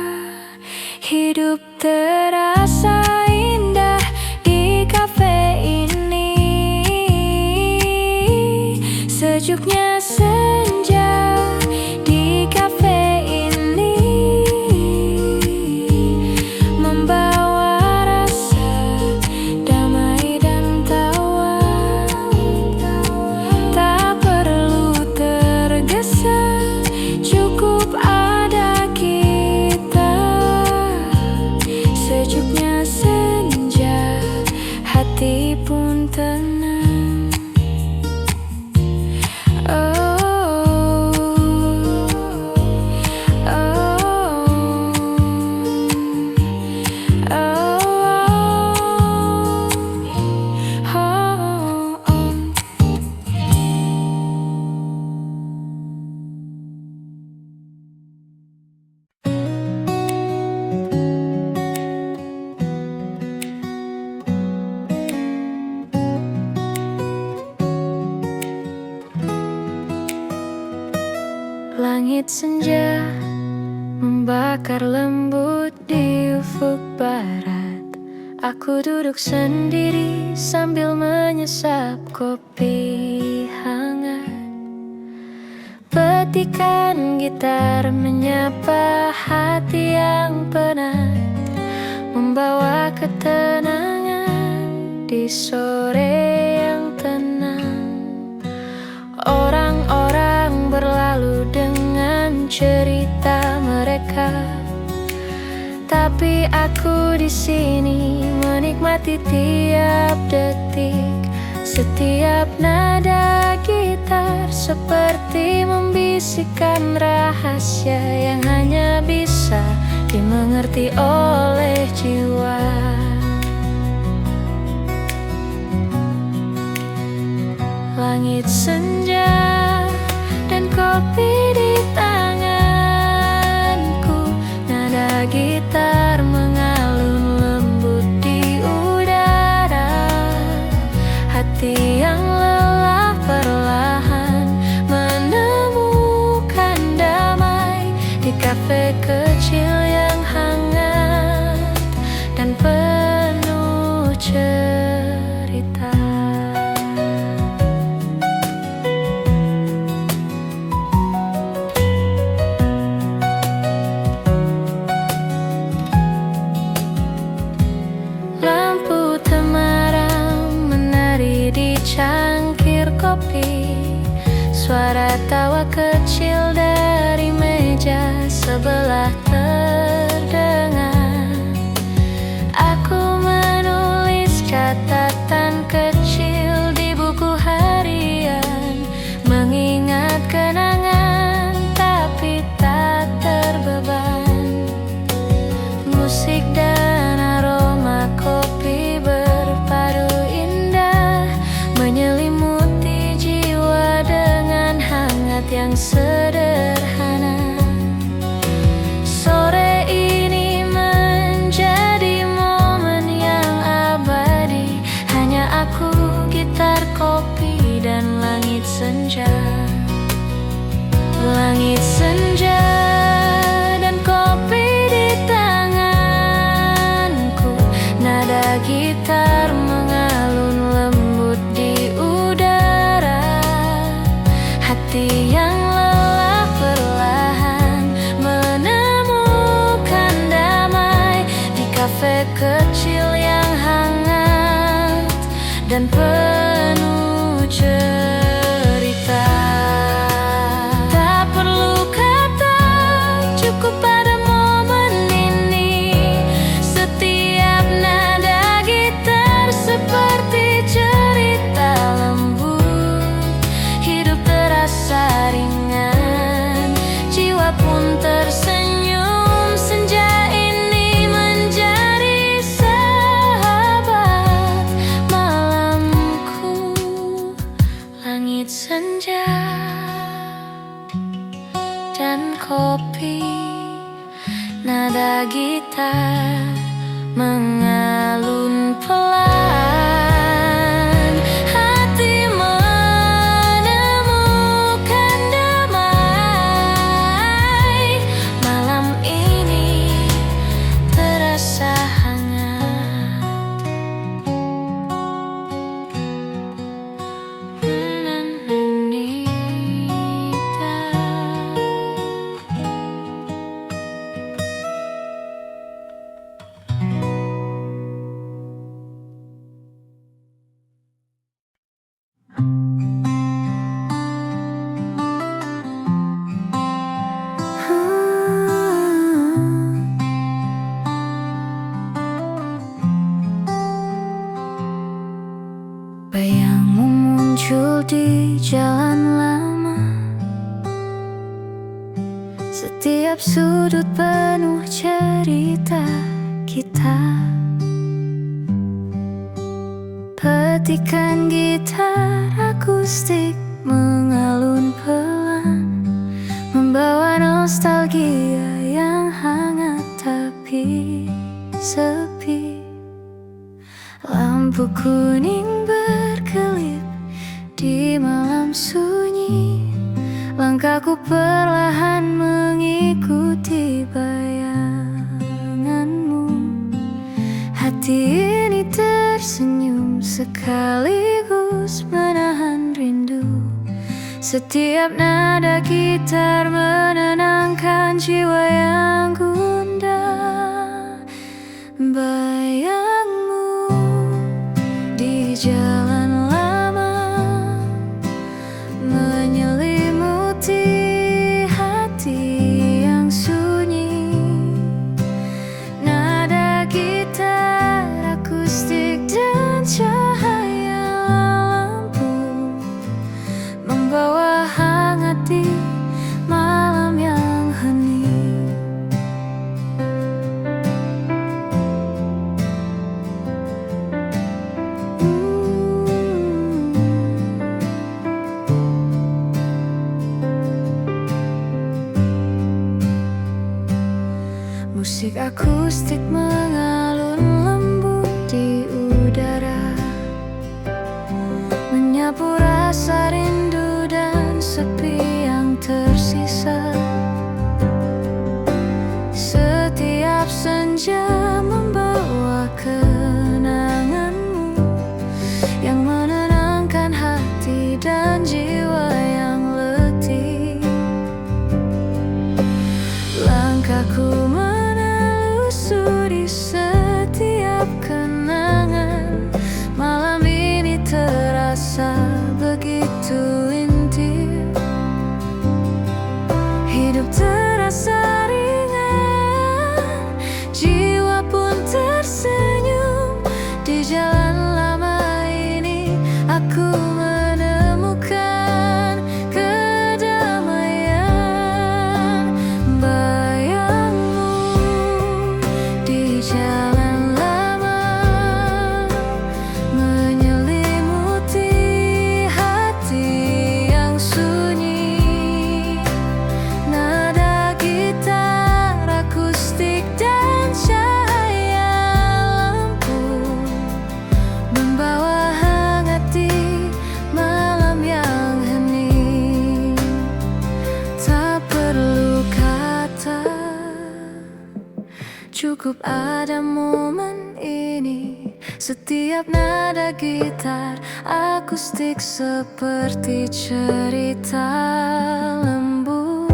hidup terasa indah di kafe ini. Sejuknya senja di kafe ini membawa rasa damai dan tawa. Tak perlu tergesa, cukup ada kita. Sejuknya senja, hati pun tenang. Langit senja membakar lembut di ufuk barat. Aku duduk sendiri sambil menyesap kopi hangat. Petikan gitar menyapa hati yang penat, membawa ketenangan di sore yang tenang. Orang-orang berlalu dengan cerita mereka, tapi aku di sini menikmati tiap detik. Setiap nada gitar seperti membisikkan rahasia yang hanya bisa dimengerti oleh jiwa. Langit senja dan kopi di tanganku, nada gitar mengalun lembut di udara. Hati yang lelah perlahan menemukan damai di kafe kecil yang hangat dan penuh cerita. Lampu temaram menari di cangkir kopi, suara tawa kecil dari meja sebelah terdengar. Aku menulis catatan kecil di buku harian, mengingat kenangan tapi tak terbeban. Musik dan aroma kopi berpadu indah, menyelimuti jiwa dengan hangat yang sederhana. Sore dan penuh cerita. Tak perlu kata, cukup pada momen ini. Setiap nada gitar seperti cerita lembut. Hidup terasa ringan, jiwa pun tersenyum. Senja ini menjadi sahabat malamku. Langit senja dan kopi, nada gitar mengalun pelan. Hati menemukan damai. Malam ini terasa hangat. Bayangmu muncul di jalan lama. Setiap sudut penuh cerita kita. Petikan gitar akustik mengalun pelan, membawa nostalgia yang hangat tapi sepi. Lampu kuning berkelip di malam sunyi. Langkahku perlahan mengikuti bayanganmu. Hati ini tersenyum sekaligus menahan rindu. Setiap nada gitar menenangkan jiwa yang gundah. Bayangmu di jalan lama menyelimuti hati yang sunyi. Nada gitar akustik dan cahaya lampu membawa hangat di malam yang hening. Musik akustik mengalun lembut di udara, menyapu rasa rindu dan sepi yang tersisa. Setiap senja membawa kenanganmu yang menenangkan hati dan jiwa yang letih. Langkahku menelusuri setiap kenangan. Malam ini terasa begitu intim. Hidup terasa ringan, jiwa pun tersenyum. Di jalan lama ini aku menemukan kedamaian. Bayangmu di jalan lama menyelimuti hati yang sunyi. Nada gitar akustik dan cahaya lampu membawa hangat di malam yang hening. Tak perlu kata, cukup ada momen ini. Setiap nada gitar akustik seperti cerita lembut.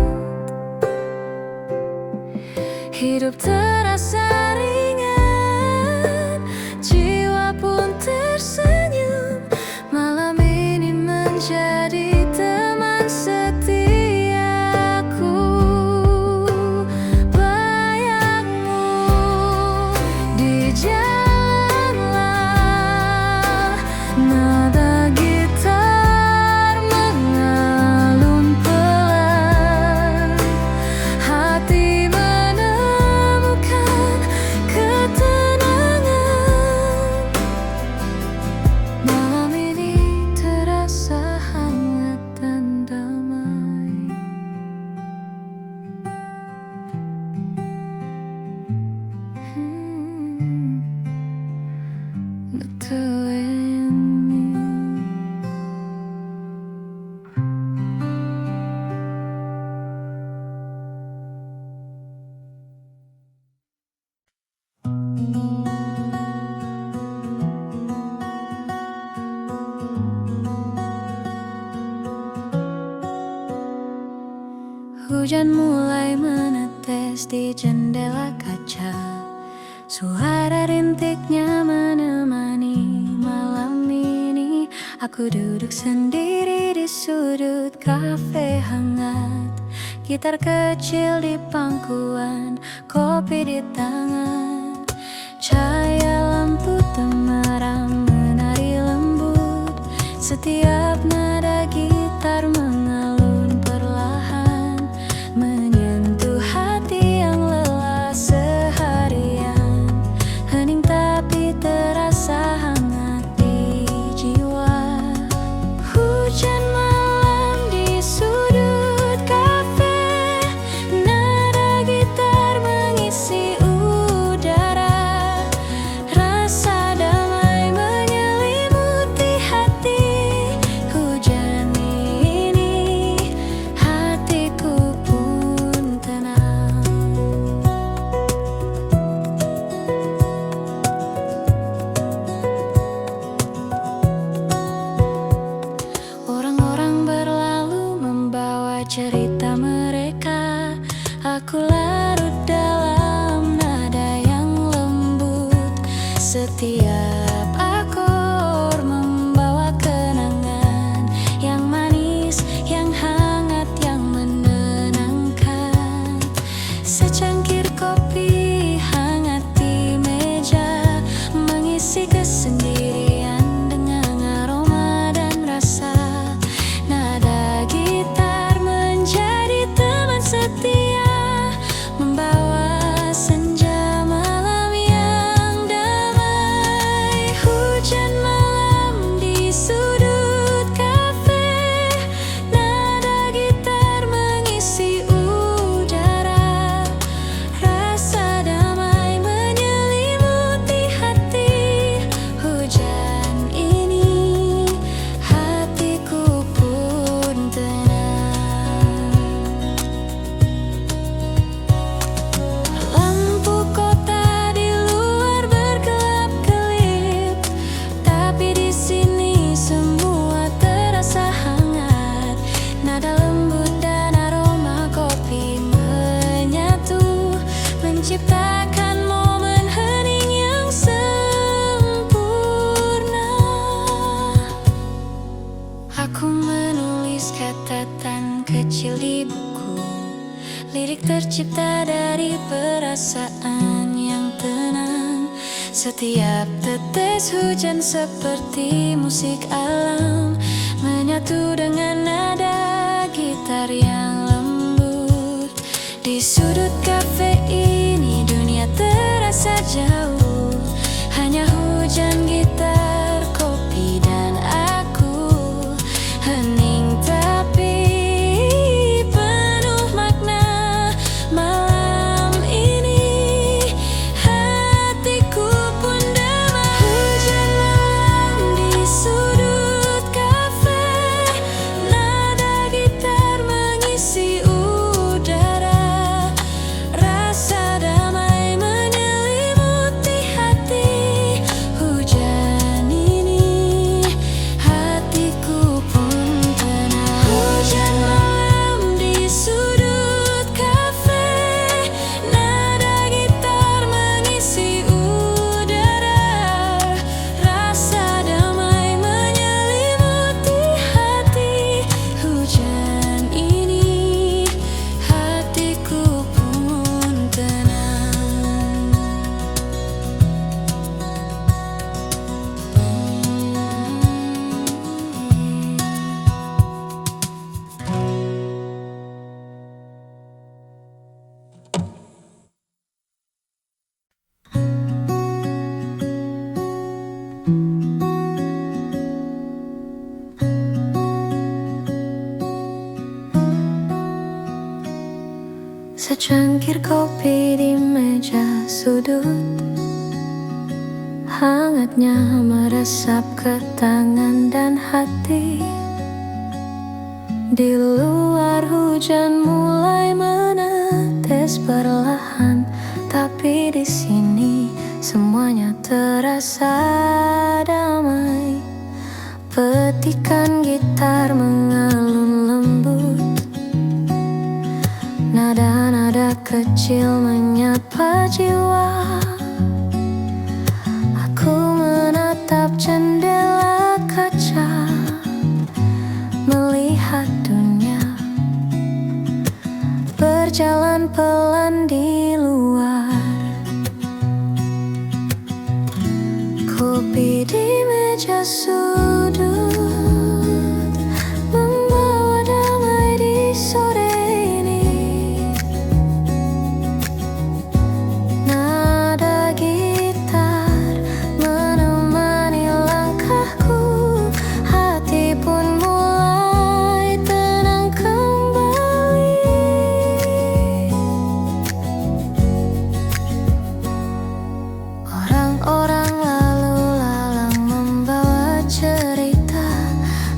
Hidup terasa ringan, jiwa pun tersenyum. Hujan mulai menetes di jendela kaca. Suara rintiknya menemani malam ini. Aku duduk sendiri di sudut kafe hangat. Gitar kecil di pangkuan, kopi di tangan. Cahaya lampu temaram menari lembut. Setiap nada gitar mengalun perlahan, menyentuh hati yang lelah seharian. Hening tapi terasa hangat di jiwa. Hujan malam di sudut kafe, nada gitar mengisi udara. Rasa damai menyelimuti hati. Hujan ini hatiku pun tenang. Orang-orang berlalu membawa cerita mereka. Aku larut dalam nada yang lembut. Setiap akor membawa kenangan yang manis, yang hangat, yang menenangkan. Secangkir kopi hangat di meja, mengisi kesendirian dengan aroma dan rasa. Nada gitar menjadi teman setia, membawa senja malam yang damai. Hujan malam di sudut kafe, nada gitar mengisi udara. Rasa damai menyelimuti hati. Hujan ini hatiku pun tenang. Lampu kota di luar berkelap-kelip, tapi di sini semua terasa hangat. Nada lembut dan aroma kopi menyatu, menciptakan momen hening yang sempurna. Aku menulis catatan kecil di buku. Lirik tercipta dari perasaan yang tenang. Setiap tetes hujan seperti musik alam, menyatu dengan nada gitar yang lembut. Di sudut kafe ini dunia terasa jauh. Hanya hujan, gitar, kopi, dan aku. Hening tapi penuh makna. Malam ini hatiku pun damai. Hujan malam di sudut kafe, nada gitar mengisi udara. Rasa damai menyelimuti hati. Hujan ini hatiku pun tenang. Hujan malam di sudut kafe, nada gitar mengisi udara. Rasa damai menyelimuti hati. Hujan ini hatiku pun tenang. Secangkir kopi di meja sudut, hangatnya meresap ke tangan dan hati. Di luar hujan mulai menetes perlahan, tapi di sini semuanya terasa damai. Petikan gitar mengalun lembut, nada-nada kecil menyapa jiwa. Aku menatap jendela kaca, melihat dunia berjalan pelan di luar. Kopi di meja sudut membawa damai di sore ini. Nada gitar menemani langkahku, hati pun mulai tenang kembali. Orang-orang lalu lalang membawa cerita.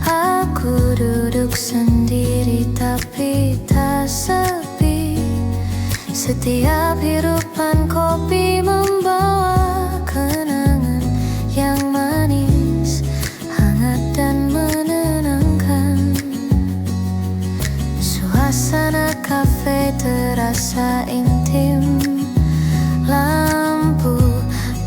Aku duduk sendiri tapi tak sepi. Setiap hirupan kopi membawa kenangan yang manis, hangat dan menenangkan. Suasana kafe terasa intim. Lampu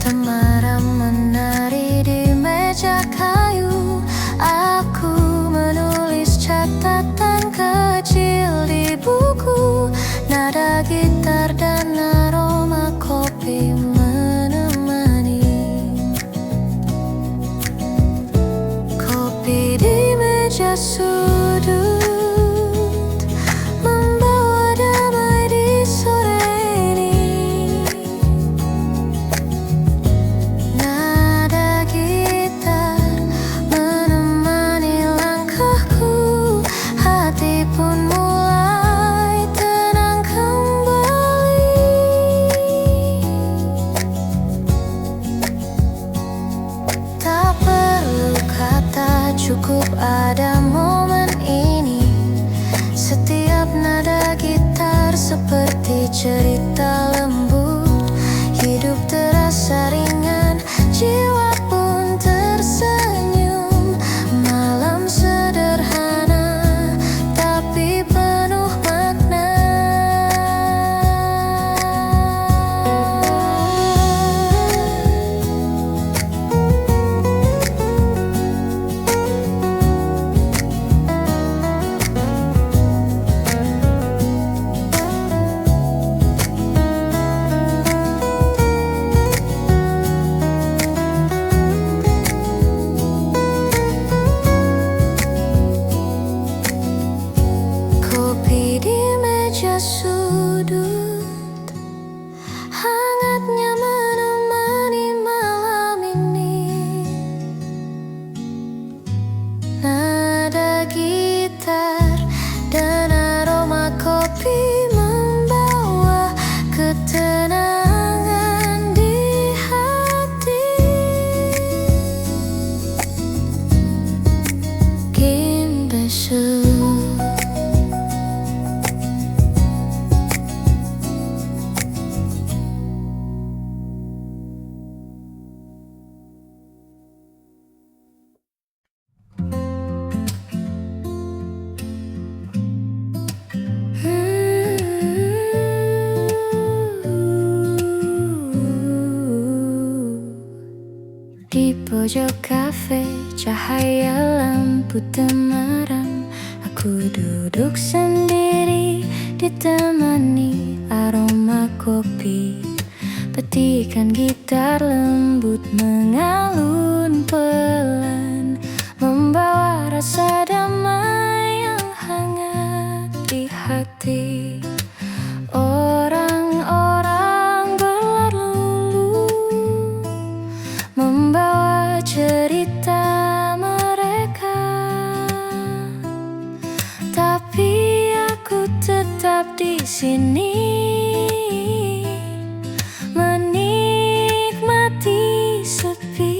temaram menari di meja kayu. Aku menulis catatan kecil di buku. Nada gitar dan aroma kopi menemani. Kopi di meja sudut membawa damai di sore ini. Nada gitar menemani langkahku, hati pun mulai tenang kembali. Tak perlu kata, cukup ada momen ini. Setiap nada gitar seperti cerita lembut. Hidup terasa ringan, jiwa pun tersenyum. Malam sederhana tapi penuh makna. Kopi di meja sudut, hangatnya menemani malam ini. Nada gitar dan aroma kopi membawa ketenangan di hati. Kimbesu. Di pojok kafe, cahaya lampu temaram. Aku duduk sendiri, ditemani aroma kopi. Petikan gitar lembut mengalun pelan, membawa rasa damai yang hangat di hati. Orang-orang berlalu membawa cerita mereka, tapi aku tetap di sini, menikmati sepi.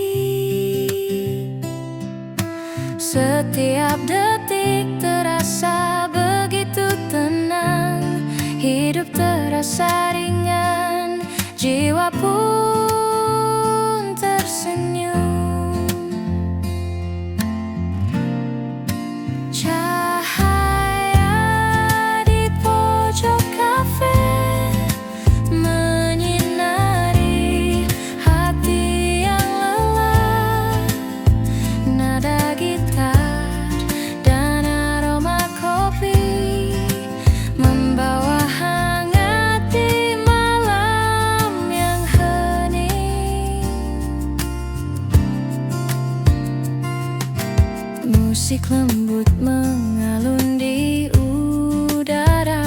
musik lembut mengalun di udara,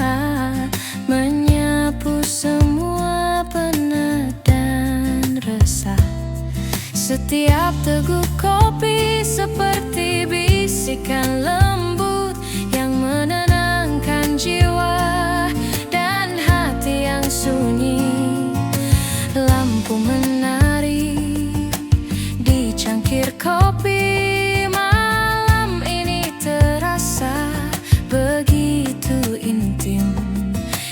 menyapu semua penat dan resah. Setiap teguk kopi seperti bisikan lembut yang menenangkan jiwa dan hati yang sunyi. Lampu menari di cangkir kopi, malam ini terasa begitu intim.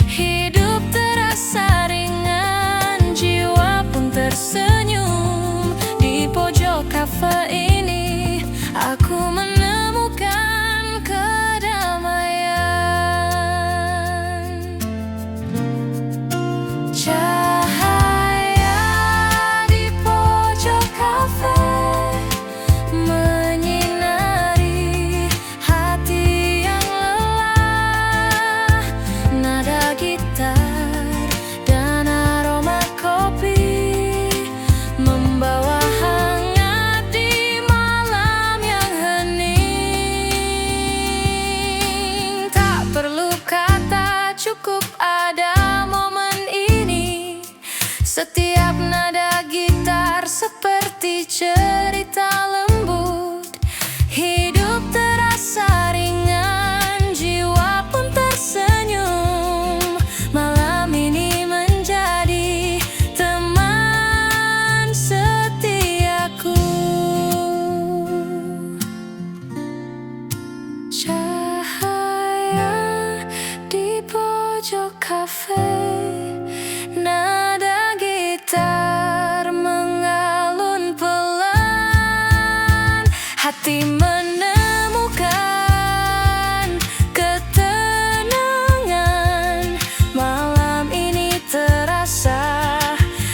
Hidup terasa ringan, jiwa pun tersenyum. Di pojok kafe ini aku menemukan kedamaian. Cahaya di pojok kafe menyinari hati yang lelah. Nada gitar dan aroma kopi membawa hangat di malam yang hening. Tak perlu kata, cukup ada momen ini. Setiap nada gitar seperti cerita lembut. Hidup terasa ringan, jiwa pun tersenyum. Malam ini menjadi teman setiaku. Cahaya di pojok kafe, nada gitar mengalun pelan. Hati menemukan ketenangan. Malam ini terasa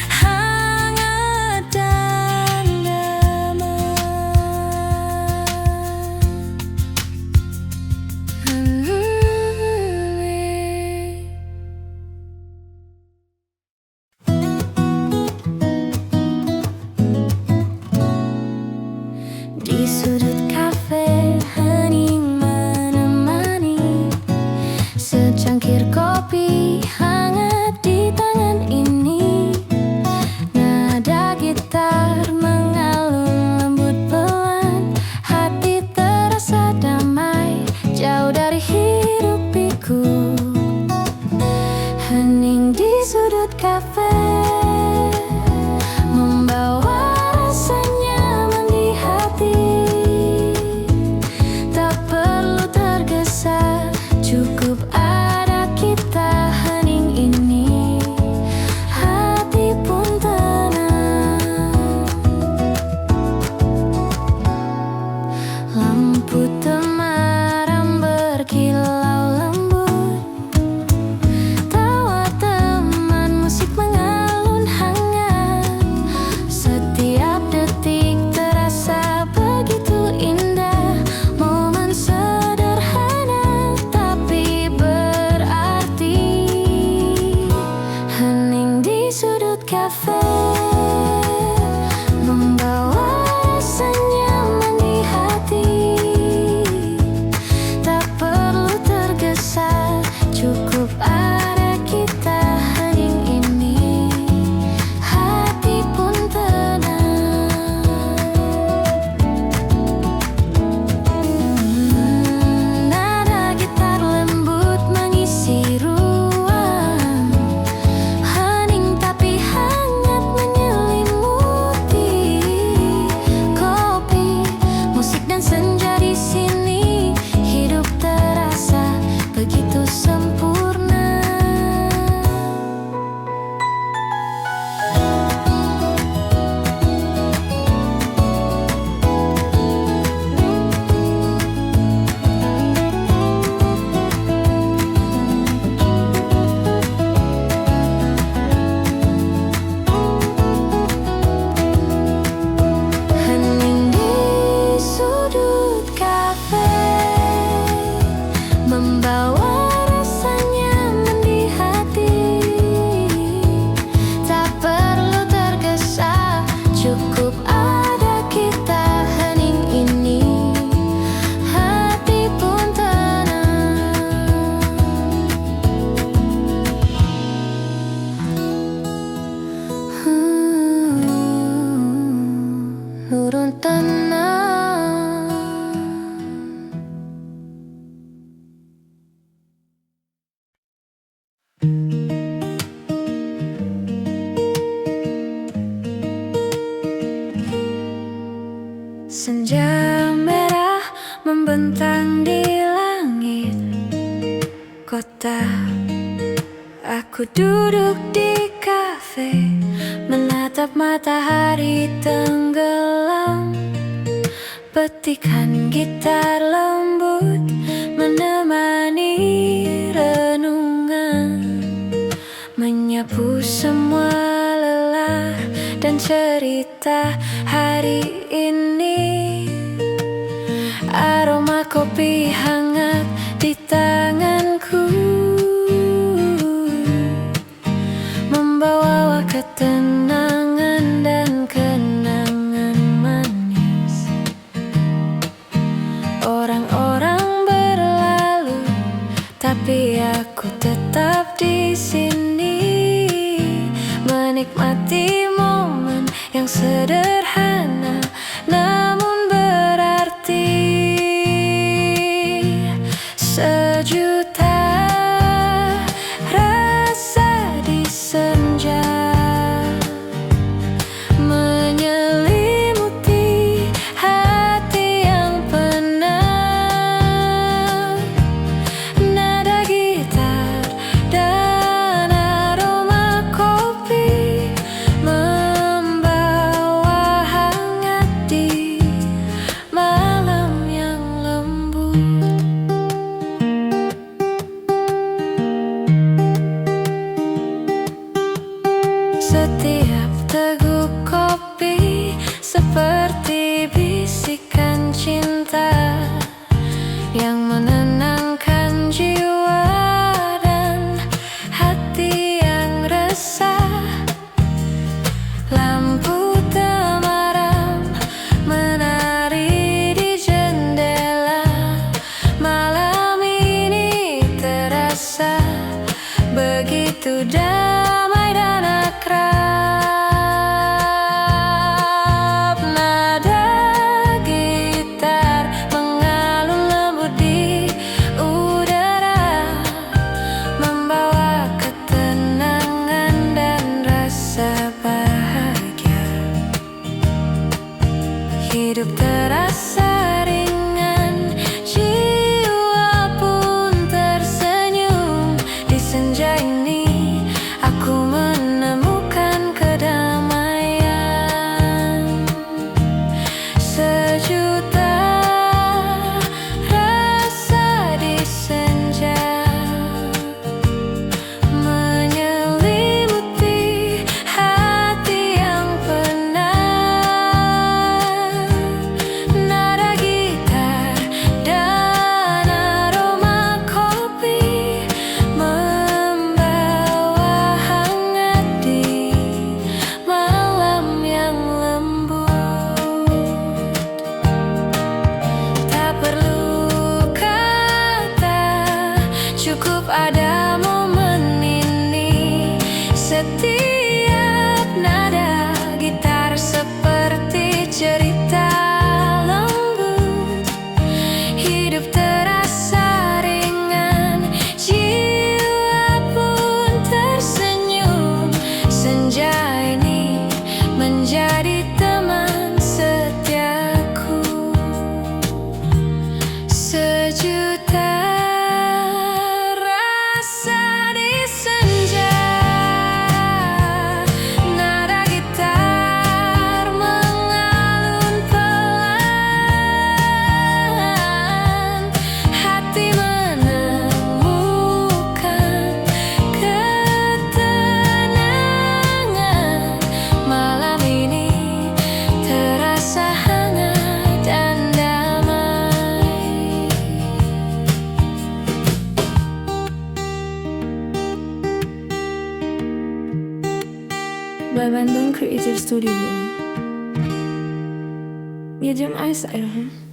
hangat dan damai. Di sudut kafe hening menemani, secangkir kopi hangat di tangan ini. Nada gitar mengalun lembut pelan, hati terasa damai jauh dari hiruk pikuk. Hening di sudut kafe membawa rasa nyaman di hati. Tak perlu tergesa, cukup ada kita. Hening ini hati pun tenang. Lampu temaram berkilau lembut, tawa teman musik mengalun hangat. Setiap detik terasa begitu indah. Momen sederhana tapi berarti. Hening di sudut kafe membawa rasa nyaman di hati. Tak perlu tergesa, cukup ada kita. Hening ini hati pun tenang. Nada gitar lembut mengisi ruang. Hening tapi hangat menyapa. kafe, menatap matahari tenggelam. Petikan gitar lembut menemani renungan, menyapu semua lelah dan cerita hari ini. Aroma kopi hangat di tanganku membawa ketenangan dan kenangan manis. Orang-orang berlalu, tapi aku tetap di sini, menikmati momen yang sederhana namun berarti. Sejuta rasa di senja menyelimuti hati yang penat. Nada gitar dan aroma kopi membawa hangat di malam yang lembut. Setiap teguk kopi seperti bisikan cinta yang menenangkan jiwa dan hati yang resah. Lampu temaram menari di jendela. Malam ini terasa begitu damai dan akrab. Nada gitar mengalun lembut di udara, membawa ketenangan dan rasa bahagia. Hidup terasa ringan, jiwa pun tersenyum. Di senja ini aku menemukan kedamaian. Sejuta rasa di senja menyelimuti hati yang penat. Nada gitar dan aroma kopi membawa hangat di malam yang lembut. Tak perlu kata, cukup ada momen ini. Setiap nada gitar seperti cerita lembut. Hidup terasa ringan, jiwa pun tersenyum. Senja ini menjadi teman setiaku. Sejuta rasa di senja, nada gitar mengalun pelan. Hati menemukan ketenangan. Malam ini terasa hangat dan damai. By Bandung Creative Studio. Medium Ice, I don't know.